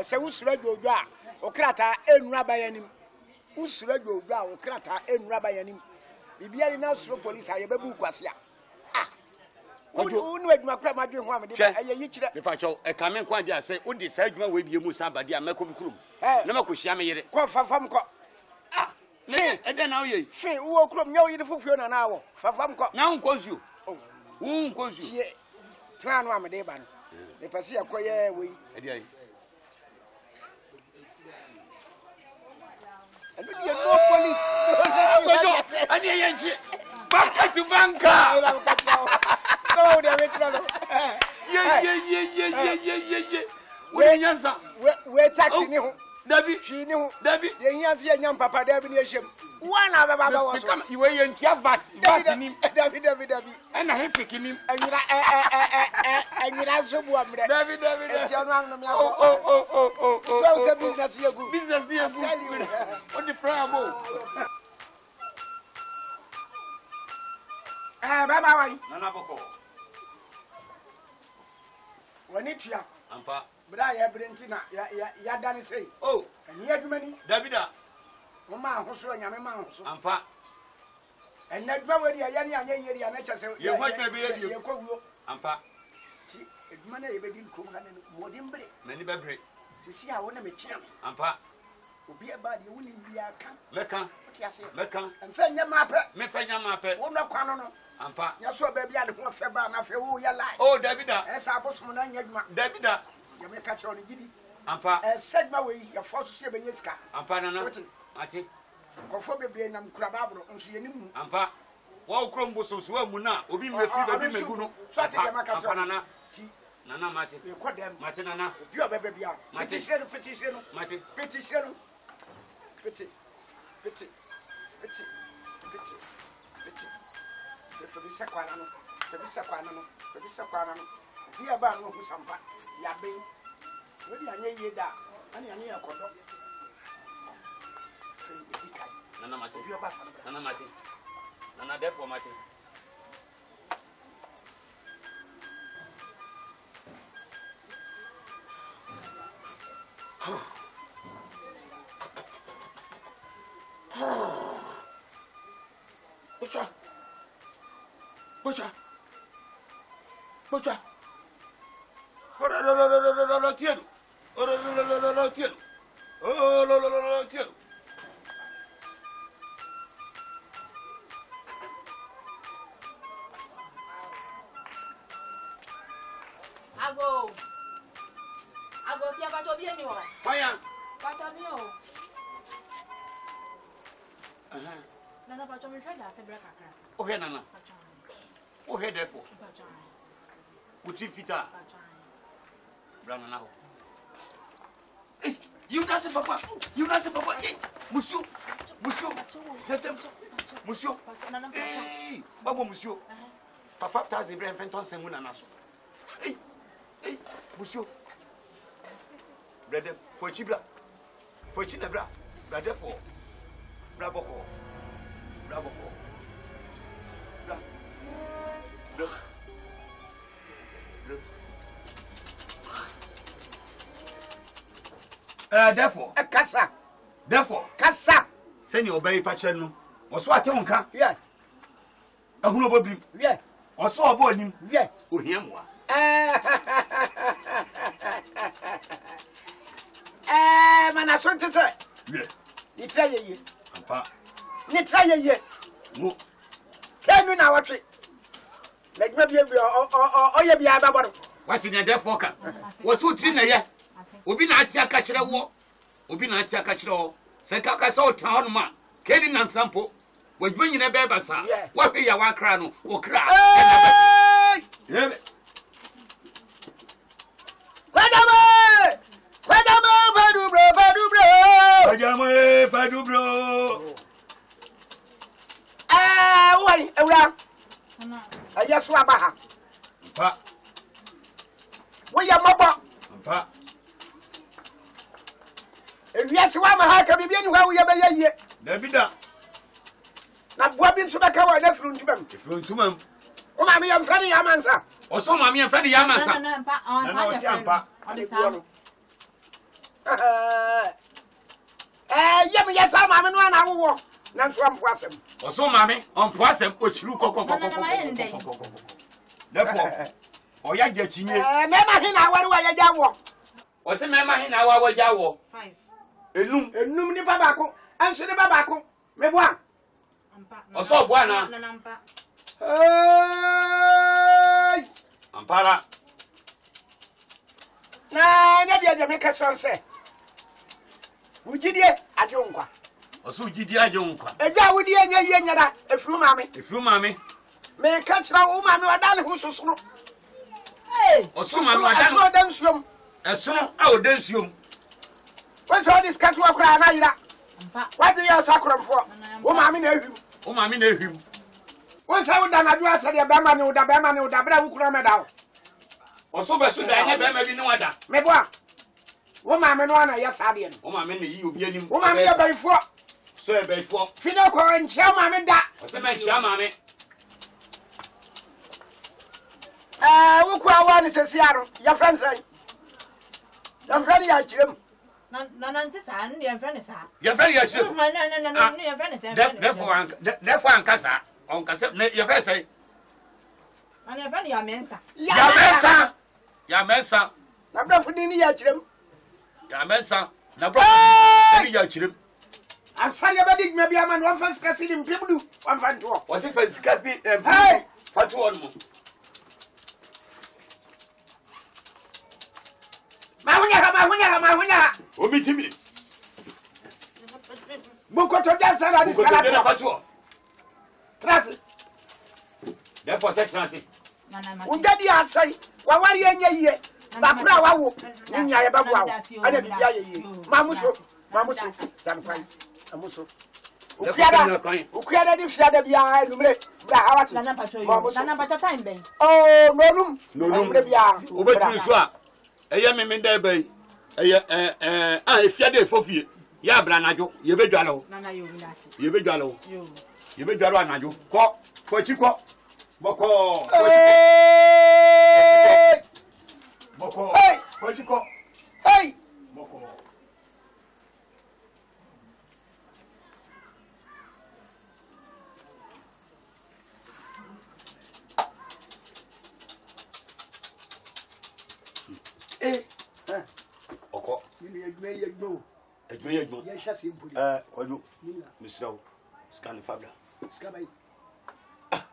se wusura dwodo a okrata enu abayanim wusura dwodo a okrata enu abayanim bibia ni na suro police aye babu kwase a unu aduma kra ma dwen ho amde aye yi kire me pa cho e ka me nkwa dia se odi sa aduma we bie mu sa abade a meko bikurum na mako hia me yere ko fafam ko ne ede na oye fe wo krom nya oyi fufuo na na awo fafam ko na nkozu wo nkozu tie plan no amde ba no me pese yakoye we ede ayi you no police. Ani yenchi. Banka to banka. Go there with trouble. Yeah. We nyansa. We taxi ni ho. Dabi. Shi ni ho. Dabi. Ye nyansa ye nyam papa dabi ni ehiem. Wana baba was. Come you we yentia vat nim. Dabi. Ana he pikinim. Anyira so bu amre. Dabi. Enti onu anu mi akọ. Oh. So say business ye good. Business dey good. What the problem? Baba wai. Nana boko. Wani tua. Ampa. Bra ya brenti na ya dani sei. Oh. Ani adwuma ni. Davida. Mo ma ahoso nyame ma ahoso. Ampa. En adwuma wadi ya ni anya yeri ya na chase. Ye hwadna be ye. Ye kowuo. Ampa. Ti adwuma na ye be din krom na ne modin bre. Mani bebre. Sisi a wona me kiam. Ampa. Obi e ba de woni bia kan. Meka. Ti ase. Meka. Emfa nya mape. Me fa nya mape. Wo no kwano no. Ampa. Ya so ba bia de ho fe ba na fe wo ya lai. Oh Davida. Esa abosom na nya adwuma. Davida. Ya me ka chiro ni gidi. Ampa. Sedma we ya force se benye ska. Ampa nana. Ati. Kofo bebre nam kura babro nso ye nimu. Ampa. Wa okrom bososo wa mu na obi mefi ba bi megu no. So ati ya maka Ampa nana. Nana mati. E kodem. Mati nana. Obi obebe bia. Petition no. Mati. Petition no. Peti. Febisa kwana no. Bia ba no hu sampa. Ya ben. Wodi anye ye da. Ani anye yakodo. Nana mati. Obi oba fa. Nana mati. Nana therefore mati. Bocha. Tienu. Tienu. Ago fi abacho bi eni wo. Paya. Bacho mi o. Nana bacho mi hwe da se break akra. O he nana. O he therefore. Uti fita. Brana na ho. Eh, you dance papa. Eh, monsieur. Monsieur. Eh, babo monsieur. For 5,000 brand fenton sen wona na so. Eh, monsieur. Brother, for chibra. For chinabra. Brother for. Bravo. Therefore, Kasa. Send your baby patcher no. Was what you can. Yeah. A who nobody. Yeah. Or saw a boy him. Yeah. Oh, him. Man, I want to say. Yeah. You tell you. Papa. You tell you. No. Can you now watch it? Like maybe you be a what in your therefore? Was who dinner yet? Obi na atia ka kire wo. Obi na atia ka kire wo. Se ka ka so town ma. Keni na sampo. Wadwuma nyina be ba sa. Wa hwe ya wa kra no. Wo kra. Yebe. Kwajama badu bro so abaha pa wo ya mabo pa ewiase wa ma ha ka bibia ni wa wo ya be yie Davida na boa bi nso be ka wa na firu ntubam firu ntubam o ma me ya mfani ya mansa o so ma me ya mfani ya mansa na o si ampa ye me yesa ma me no na wo na nso ampo asem o so ma me ampo asem o chiru kokokoko therefore o ya je chinye me ma he na aware wa ya ja wo o se me ma he na awa wa ja wo 5 enum ni baba ko anso ni baba ko me boa o so boa na ampara na dia me ka so se ujidie ade onkwa o so ujidie ade onkwa eja wudi enya ye nyada efuru maame me ka kira wo maame wada ne ho susunu o so maame wada nsuom esono a oda nsuom wọ́n sọ dis katu akura na yira wọ́n di yẹ sakurafo wọ́n maame na ehwim wọ́n sọ wọ́n da na ju ase de bẹ́ẹ̀ma ni wọ́n da bẹ́ẹ̀ wukura mẹ́da o. ọ̀sọ́ bẹ̀ sọ da ẹ̀yẹ bẹ́ẹ̀ma bi ni wọ́n da. mẹ bọ́ a wọ́n maame no ana yẹ sáadìẹ ni. wọ́n maame na yi obi anim. wọ́n maame yẹ bẹ̀yìfọ́. sọ yẹ bẹ̀yìfọ́. fidel kọ nkyɛn maame da. ọ̀sẹ̀ mẹ́ nkyɛn maame. wukura wa ni sisi aro yẹ fẹ́ nsẹ́yìn yẹ fẹ́ ni yẹ akyerẹ́ mu. na nti saa ndi yɛmfɛ ne saa yɛfɛ ne yɛkyerɛ mu yɛmfɛ ne saa therefore ankasa ɔnkasa yɛfɛ sɛ na yɛmfɛ ne yamensa yamensa na brɔfo ni yɛkyerɛ mu yamensa na brɔfo ni yɛkyerɛ mu ansa yɛbɛdi dwuma bi ama no wɔmfa sika si de mpem du wɔmfa ntoɔ wɔse fa sika bi mpem fa toɔ no mu mahunya omitimi bukoto dansa na di sala na fatuo trasi therefore say trasi undadi asai wa wari enya yie bakura wawo nya ye babu awo ana bibia ye yie mamuso dan kwai amuso ukiada di fiada bia numre bra hawati na nampacho time ben oh nonum numre bia obetri so a eye me da bai eye efiade efofie ya bra najo ye bedwale ho na yo winasi ye bedwale ho ye bedwale anajo ko chiko boko boko ko chiko hey boko oko ni egbe edwe ye hwa se mpoli kwadu misrawo scan fabra skabai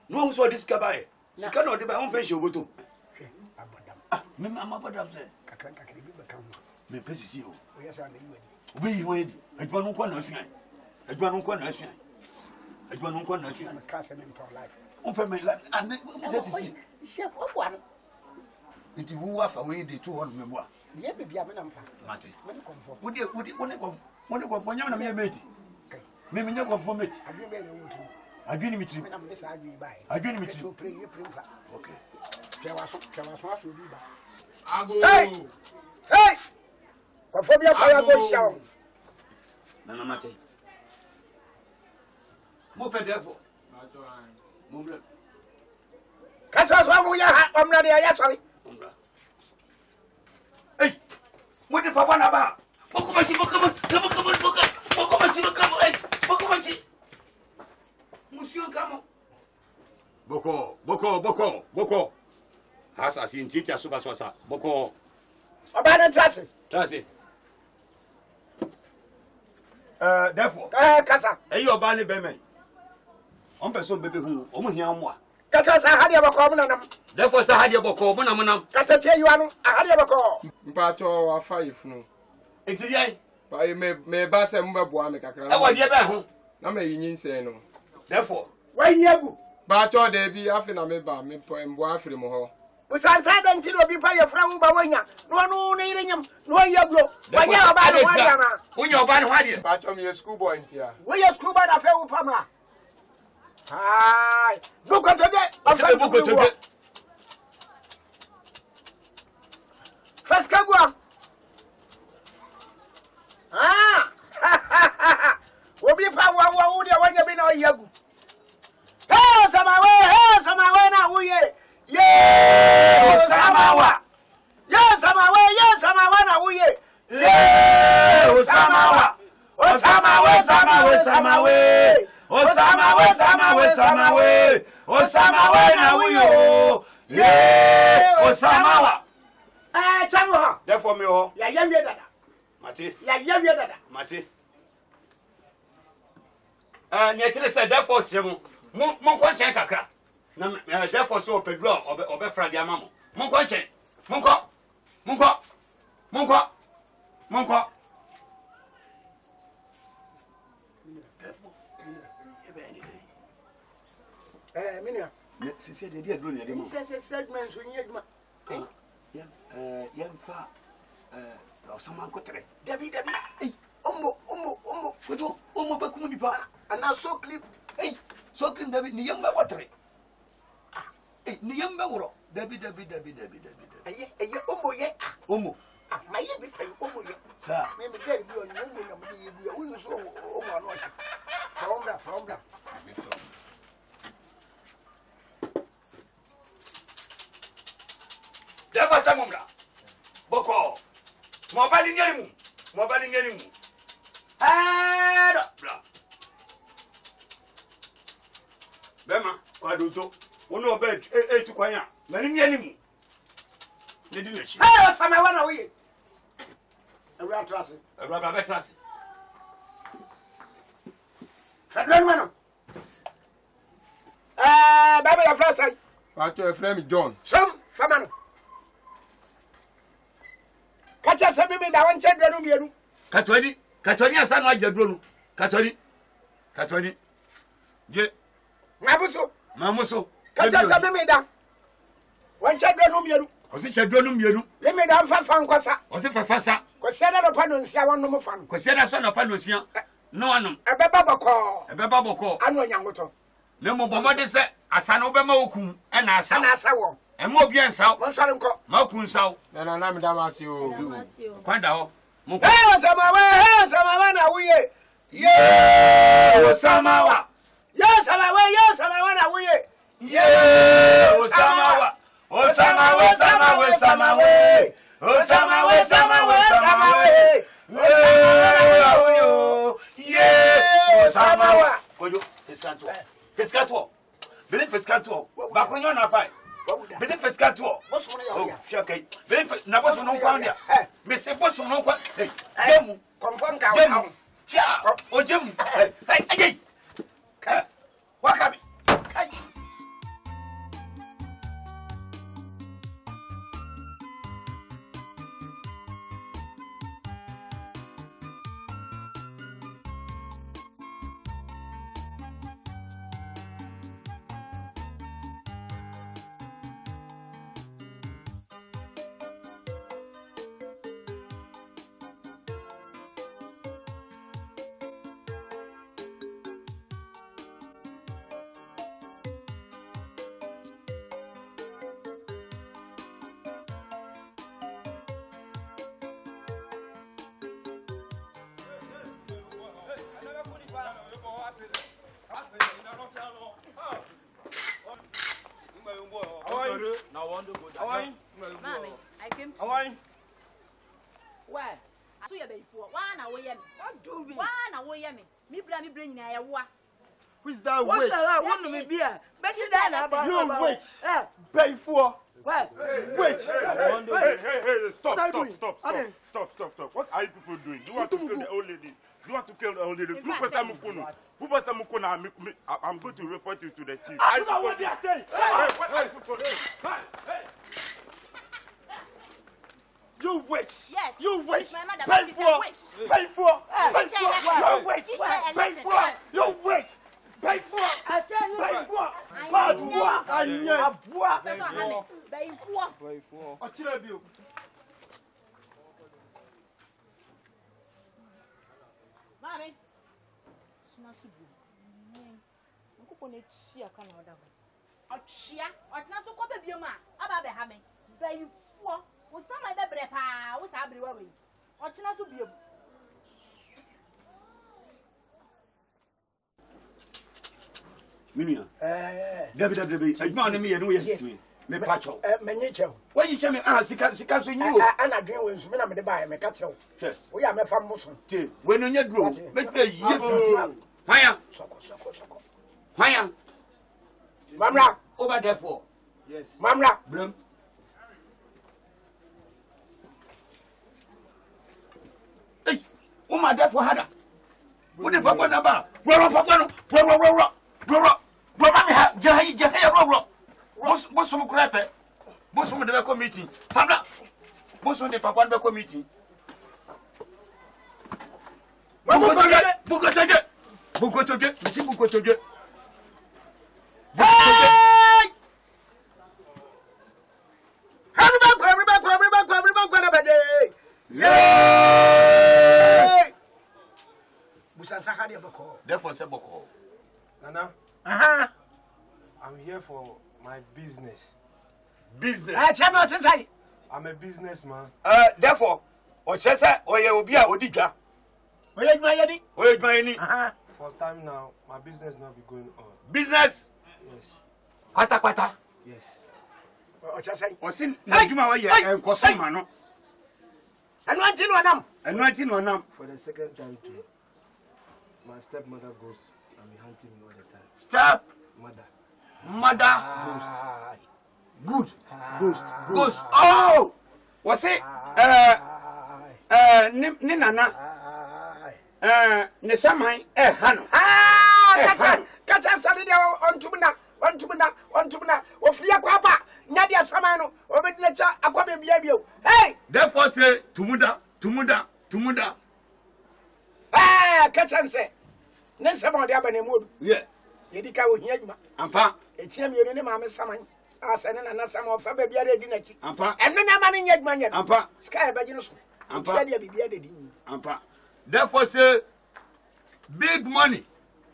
no one saw this skabai scan no de ba on fe she oboto abodam me mama bodam se kakran bi baka ho me pesisi o ye sa na yiwadi obi yi won edi adwa no kwa na afian adwa no kwa na afian ka se me for life on fe me la ane se sisi she kwa no iti wu wa fa we de 200 me boa ye bebia me na mfa mate me ni komfo wodi woni ko nyam na me meti me nya ko fo meti adwe be na wotu adwe ni mitri me na me sa adwe bai adwe ni mitri to pray ye pray mfa okay twawaso aso bi ba ago hey komfo bia kwa ya go shawo na mate mo pe defo mo bla kasa so amu ya ha omra de ya sori mo de papa na ba boko machi monsieur kamo boko hasa si ntiti asuba sosa boko obana trasi therefore kasa eyi oba ne be me on person bebe hu o mu hia mo a kasa sa hade boko mo nanam therefore sa hade boko mo nam kasa tie yiwa no hade boko mpacho afa ifunu enti yai pa me ba se mo beboa me kakra e wodi e be ho na me yin nsen no therefore why yegu ba cho de bi afi na me ba me mboa afiri mo ho usansa da ntiro bi pa ye fra wo ba wanya no ne yirenyam no yeglo wanya oba no hade na unya oba no hade ba cho me school boy ntia wo ye school boy da fe wo pamra Hi. Book on today. Book on today. First Kagwa. Obi pa wa wo de wanya bi na oyagu. Hey samawe na wuye. Yeah, Osamawa. Yes, Samawa na wuye. Yeah, Osamawa. Osamawe. Osamawe na wuyo. Yeah, Osamawa. Chamo. Therefore me ho. Ya yemye dada. Mate. Ya yemye dada. Mate. Nyetire say therefore semu. Mon kwanche kakra. Na therefore so pedro obe fra dia mamo. Mon kwanche. Monko. Minia. Se de dia dro ne de mo. Se segment so nyedma. Yam fa Osama kotre. Dabi. Omo. Foto omo bakum nipa. Ana so clip. So clip Dabi ni yam ba kotre. Ni yam ba woro. Dabi. Eye omo ye. Omo. Ma ye bi pa omo ye. Sa. Me gari bi on omo na me ye bi. Unu so omo ano achi. From bra. Dafa samumra. Boko. Mo bali ngelimu. Bra. Bema, kwa doto. Ono obe etu kwanya. Mani ngelimu. Nedi nechi. Osamawa na wuye. Ewra trase. Ewra ba trase. Fadwan mano. Baba ya frasa. Pato e frame John. Som famano. Kacha se bibi da won chedro no mieru. Katwani asa no agedro no. Katwani. Je. Mamuso. Kacha se bibi da. Won chedro no mieru. Osi chedro no mieru. Le me da fafa nkwasa. Osi fafasa. Ko siada no pano nsia won no mo fa no. Ko siada so no pano nsia. No anum. Ebeba boko. Anu onyangoto. Le mo bomode se asa no be ma okum e na asa wo. E mo obi ensaw. Mo sore nko. Ma kun saw. Na me damasi o. Kwanda ho. Osamawa na wuye. Yeah, Osamawa. Yes, Osamawa na wuye. Yeah, Osamawa. Osamawa. Kojo, Fiscato. Believe Fiscato. Bakonyo na fai. Believe Fiscato. Oh, okay. Believe na boss no kwanya. Me se boss no kwa. Hey, jemu. Confirm ka. Cha. O jemu. Hey. Wakabi. Kai. Mommy, I came to why? I saw you before. Why now we what do we? Why now we me bring ya wa. Who's that wait? What do me be? Better than about you wait. Before. Wait. Hey, stop. What are you people doing? Do you want to kill the old lady? Do you want to kill the old lady? I'm going to report you to the chief. I don't know what they are saying. What are you people doing? You wait. Yes. You wait. Pay for. Pay for. You wait. Pay for. You wait. Pay for. I tell you. Pay for. Bad work. Abua. Pay for. Ochilebio. Mommy. It's not so good. phone it see a kind of down. Ochia, Otna so copy be ma, about the hammer. Bay for was some like the brepa, was everywhere. Ochina so be. Minia. Debbie, I found me and we me. Me pacho. Menyecho. Why you tell me sika so you? Ana dream when so me buy me catch you. We are me fam musun. When you grow, make me ye. Why? Soko. Why? Mamra over there for. Yes. Mamra. Brum. Hey, Uma there for hada. What the papa number? Roll papa no. Roll me ha jahi roll. Bosom crepe. Bosom de committee. Famla. Bosom de papa de committee. Bukotoge. Misi bukotoge. Hey! Everybody. Yay! Busansa hadi boko. Therefore say boko. Nana. I'm here for my business. Business. I'm a businessman. Therefore, Ochesa oye obi a odiga. Oye dwayeni. For time now, my business not be going on. Business? Yes. Kwata. Yes. Ochesa. Osin na djuma wa ye enkosoma no. Enu anti no anam. For the second time too. My stepmother goes and be hunting me all the time. Step mother. Ghost. Ghost. Oh! Was it ni nana ne samai hano. Kacha salide on tumna ofria kwapa nyadia samano obedinacha akwabe biabio. Hey! Therefore say tumuda. Kacha say ne sama de abane modu. Yeah. Yedika wo hia djuma. Ampa. Etia mienu ne maame saman. Asane na sama ofa ba bia de nachi. Ampa. Eno na ma ne nya djuma nya. Ampa. Sky ba gine so. Ampa. Dia bibia de di. Ampa. Therefore say big money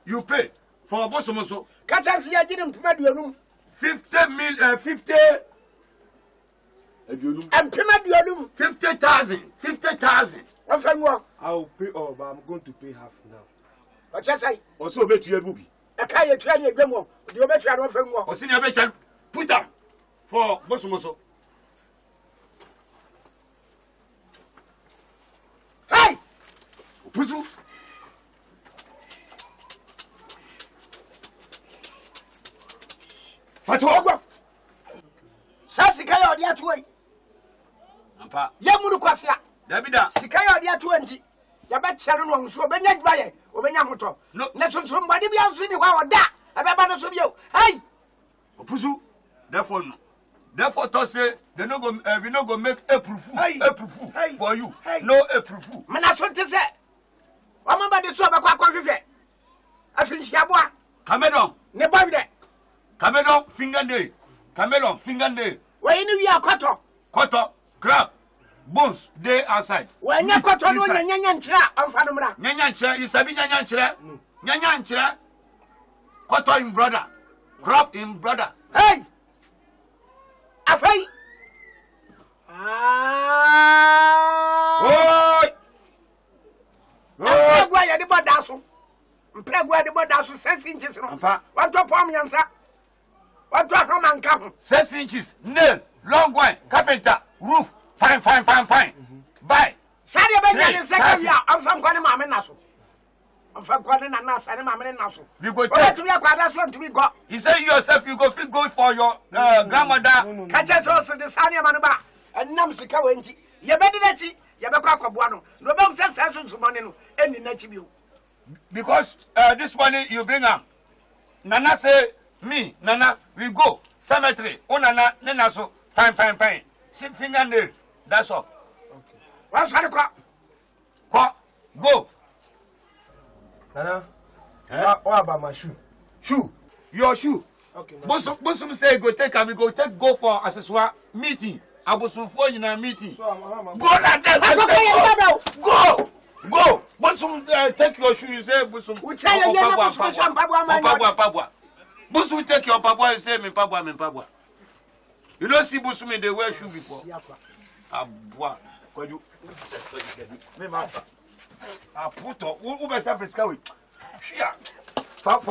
you pay for bosomoso. Kacha si ya gine mpema duonum. 50 aduonum. Mpema duonum. 50,000. I'll pay all, but I'm going to pay half now. What's that say? Also, bet you a booby. A kaya training a demo. Do you bet you are not from what? Or senior bet put them for Bosomoso. Hey! Puzu! Fatwa! Sassicaya or the other way. Ampa. Yamuru Quasia. Davida. Sikaya or the other 20. Yabat Sharon, so Benet Baye, or Benamoto. No, let's somebody be out city while that. About of you. Hey! Puzu. Therefore, to say, they no go, we no go make a proof for you. No a proof. Man, that's what to say. I'm about the sober quack. I finish Yabua. Camelon, never there. Camelon, finger day. Where you are quarter, crab, bones, day outside. When you quarter, Nyanyanchra, and Fanamra. Nyanyanchra, you sabi Nyanyanchra. Quarter in brother, crab in brother. Hey! Afai! Mpregwa de bodaso. Mpregwa de bodaso 6 inches no. Want to palm yansa. Want to come and come. 6 inches. Nail, long one, carpenter, roof, fine. Bye. Sadia Benjamin second year. I'm from Kwana Mama Naso. I'm from Kwana Nasa and Mama Naso. We go to be a quadration to be got. You say yourself you go feel good for your grandmother. Catch us also the Sanya Manaba and Namsika Wenty. You better let it. Yababuano. No one says money any native. Because this money you bring up. Nana say, me, Nana, we go. Cemetery. Oh, Nana, Nana, so, fine. See fingernail. That's all. Okay. What's the crop? Go. Nana, what about my shoe? Shoe? Your shoe? Okay. Bosom say go take and we go for accessoire meeting. Abosom for you na meeting. Go like that. Go. Bosom take your shoe. You say Bosom. We tell you Pabua. Busu will take your papa and say, me papa. You don't see Busu me, they wear shoe before. Abwa. Could you? Me master. I put up. Who best have a scout? Shia. For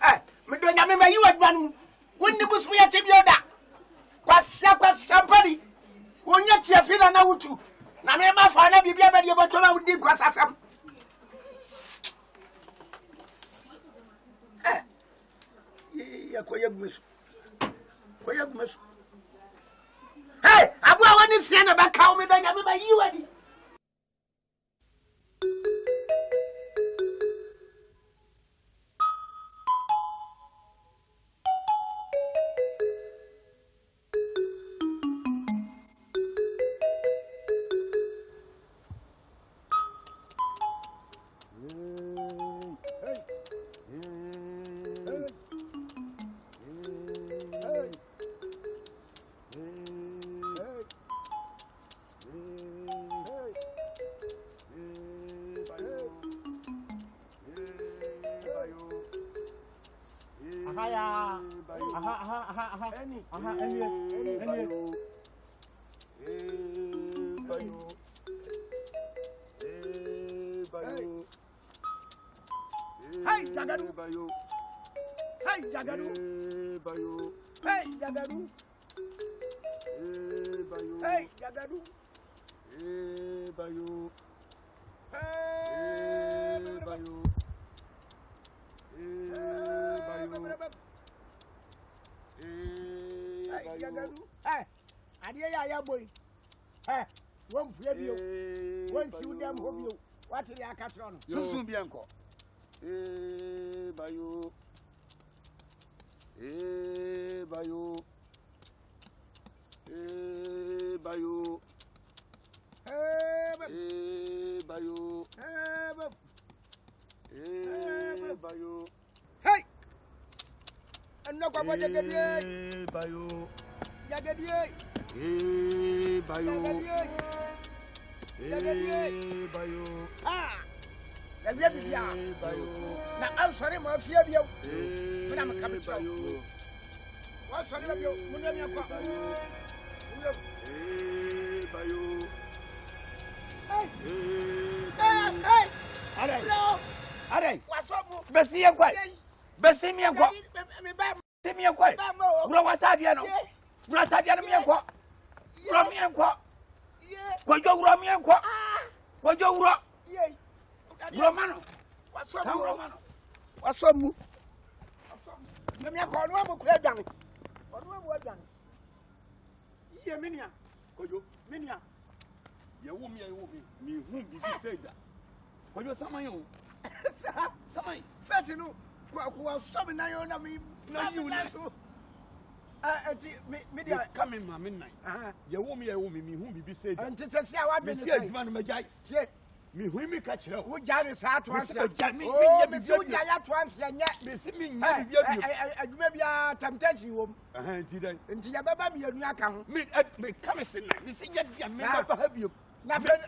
Hey, me don't remember you at one. Wouldn't the Busu be a Tibioda? Quasia somebody. When you see a filler now too. Na me ma fa na bibia be de botoma wudi kwasasam ya koya gumesu hey abu awani sia na ba kawo me donya me ba yiwadi Hey, Jagadu. Hey, Jagadu. Hey, Jagadu. Hey, Jagadu. Hey, Adia ya boy. Hey, one play you. One shoot them home you. What is your catron? Susun bianco. Bayo. Bayo. Bayo. Bayo. Bayo. Hey! And no come Jagadi. Bayo. Jagadi. Bayo. Jagadi. Bayo. Ah! Now I'm sorry, my fear of you. When I'm a capital. What's on you? Hey, what's up? Bessie, I'm quite. Bessie, me, I'm quite. See me, I'm quite. Grow what I know. What I did, me, I'm quite. From me, I'm quite. What you run me, I'm quite. What you rock? Romano, what's up, Romano? What's up, Moo? Let me call one more crab down. Or one more done. Ye, Minia, Koyo, Minia. You won't me, whom did you say that? What you summon you? Summon, Fatino, who was summoning I on me. No, you like to. Media coming, my midnight. You won't me, whom be said. And to say, I want to say, man, Majai. Me who me catch you. Who Janis had to answer. Oh, me too, Jaya to answer. Me see me, maybe a temptation. And Tia Baba, me and Yakam. Me come in. Me see yet, I may not have you. Nothing.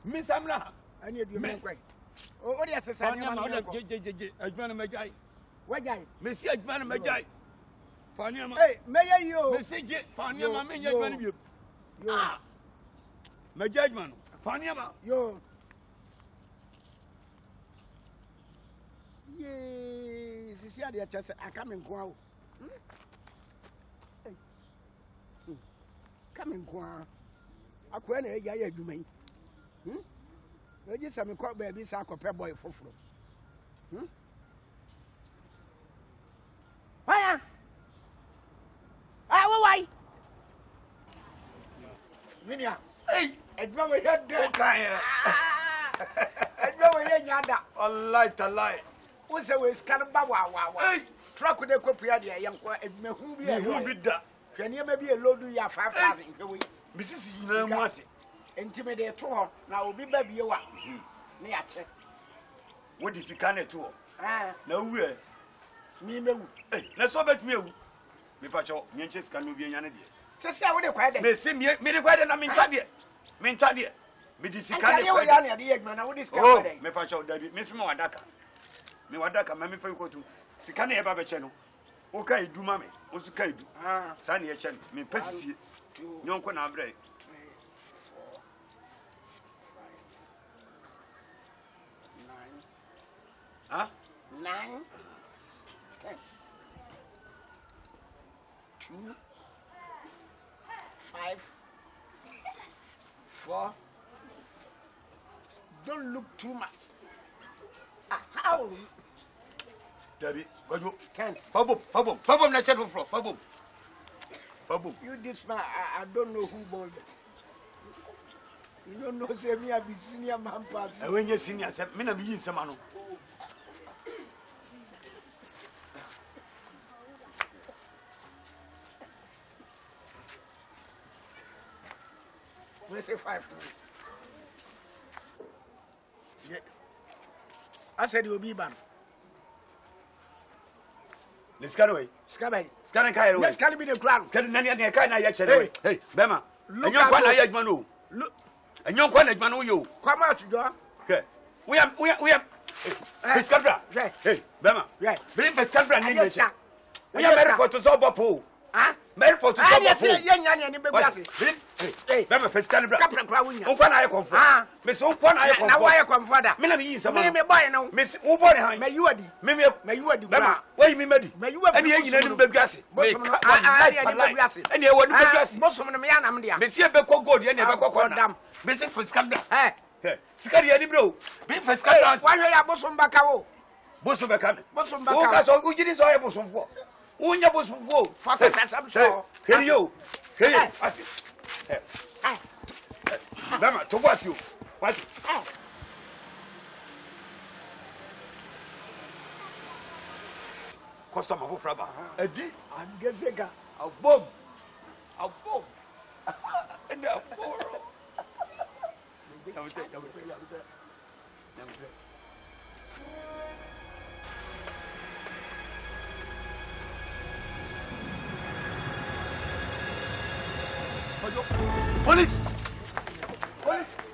Miss Amla. I need you make way. Oh, yes, I'm not a Majai. What guy? Monsieur Edman Majai. Hey, may you? Message it. Fanya, may you? Ah, Majai, Fanya, yo. Yes, you see, I come and go out. Come and go out. I can't hear you, me. You just have a crop baby, sack of pep boy for fruit. Fire! Ah, why? Minia, hey, I'd never heard that. I'd never heard that. A lie. What's a way, Scalaba? Hey, truck with a copy of the young who be that. Can you maybe a load to your 5,000? Mrs. You know what? Intimidate to her. Now will be baby you are. What is the kind of tour? No way. Me, hey, let's all bet me. Me pacho, me just can be an idea. Say, I would have quite a same year, me quite an Mintadia. Me this kind of man, I would discover. Me pacho, Miss Moadaka. me wada ka mame fa kotu sika na ye ba be che no wo ka edu mame wo su ka edu sa na ye che me pasisi nyonko na abre 9 10 2 5 4 don't look too much how Debbie go 10 fabom na check for fabom you this man I don't know who bought it. You don't know say me I be senior man pass when you senior say me na me yin sama no we say 5 yeah. I said you will be ban the scanaway scan kai let's carry me the crown scan nani na kai na ya chere hey bema enyon kwa na ya adwuma no enyon kwa na adwuma no yo come out jo okay we am Fiskabra hey bema bring Fiskabra ni mecha we am very for to so bopo very for to so bopo ye nya ni bebu ase hey bema Fiskabra kapra kwa wunya on kwa na ye comfort me so kwa na ye comfort na wa ye comfort da me na me yin sama me boy no me wo boy han me yuadi me yuadi bema why me medi ani ye nyina ni bebu ase bosom no ani bebu ase ani e woni bebu ase bosom no me ya nam dia me sie be ko gold ye na be ko dam me se Fiskabra sikari ya ni bro be Fiskabra wa hwe ya bosom baka wo bosom baka wo ka so ujiri so ye bosom fo unya bosom fo fa ka sasam so here yo ati Bema, to what you? What? Customer for Fraba. Edi, I'm getting a bomb. A bomb. And a borrow. Police! Police!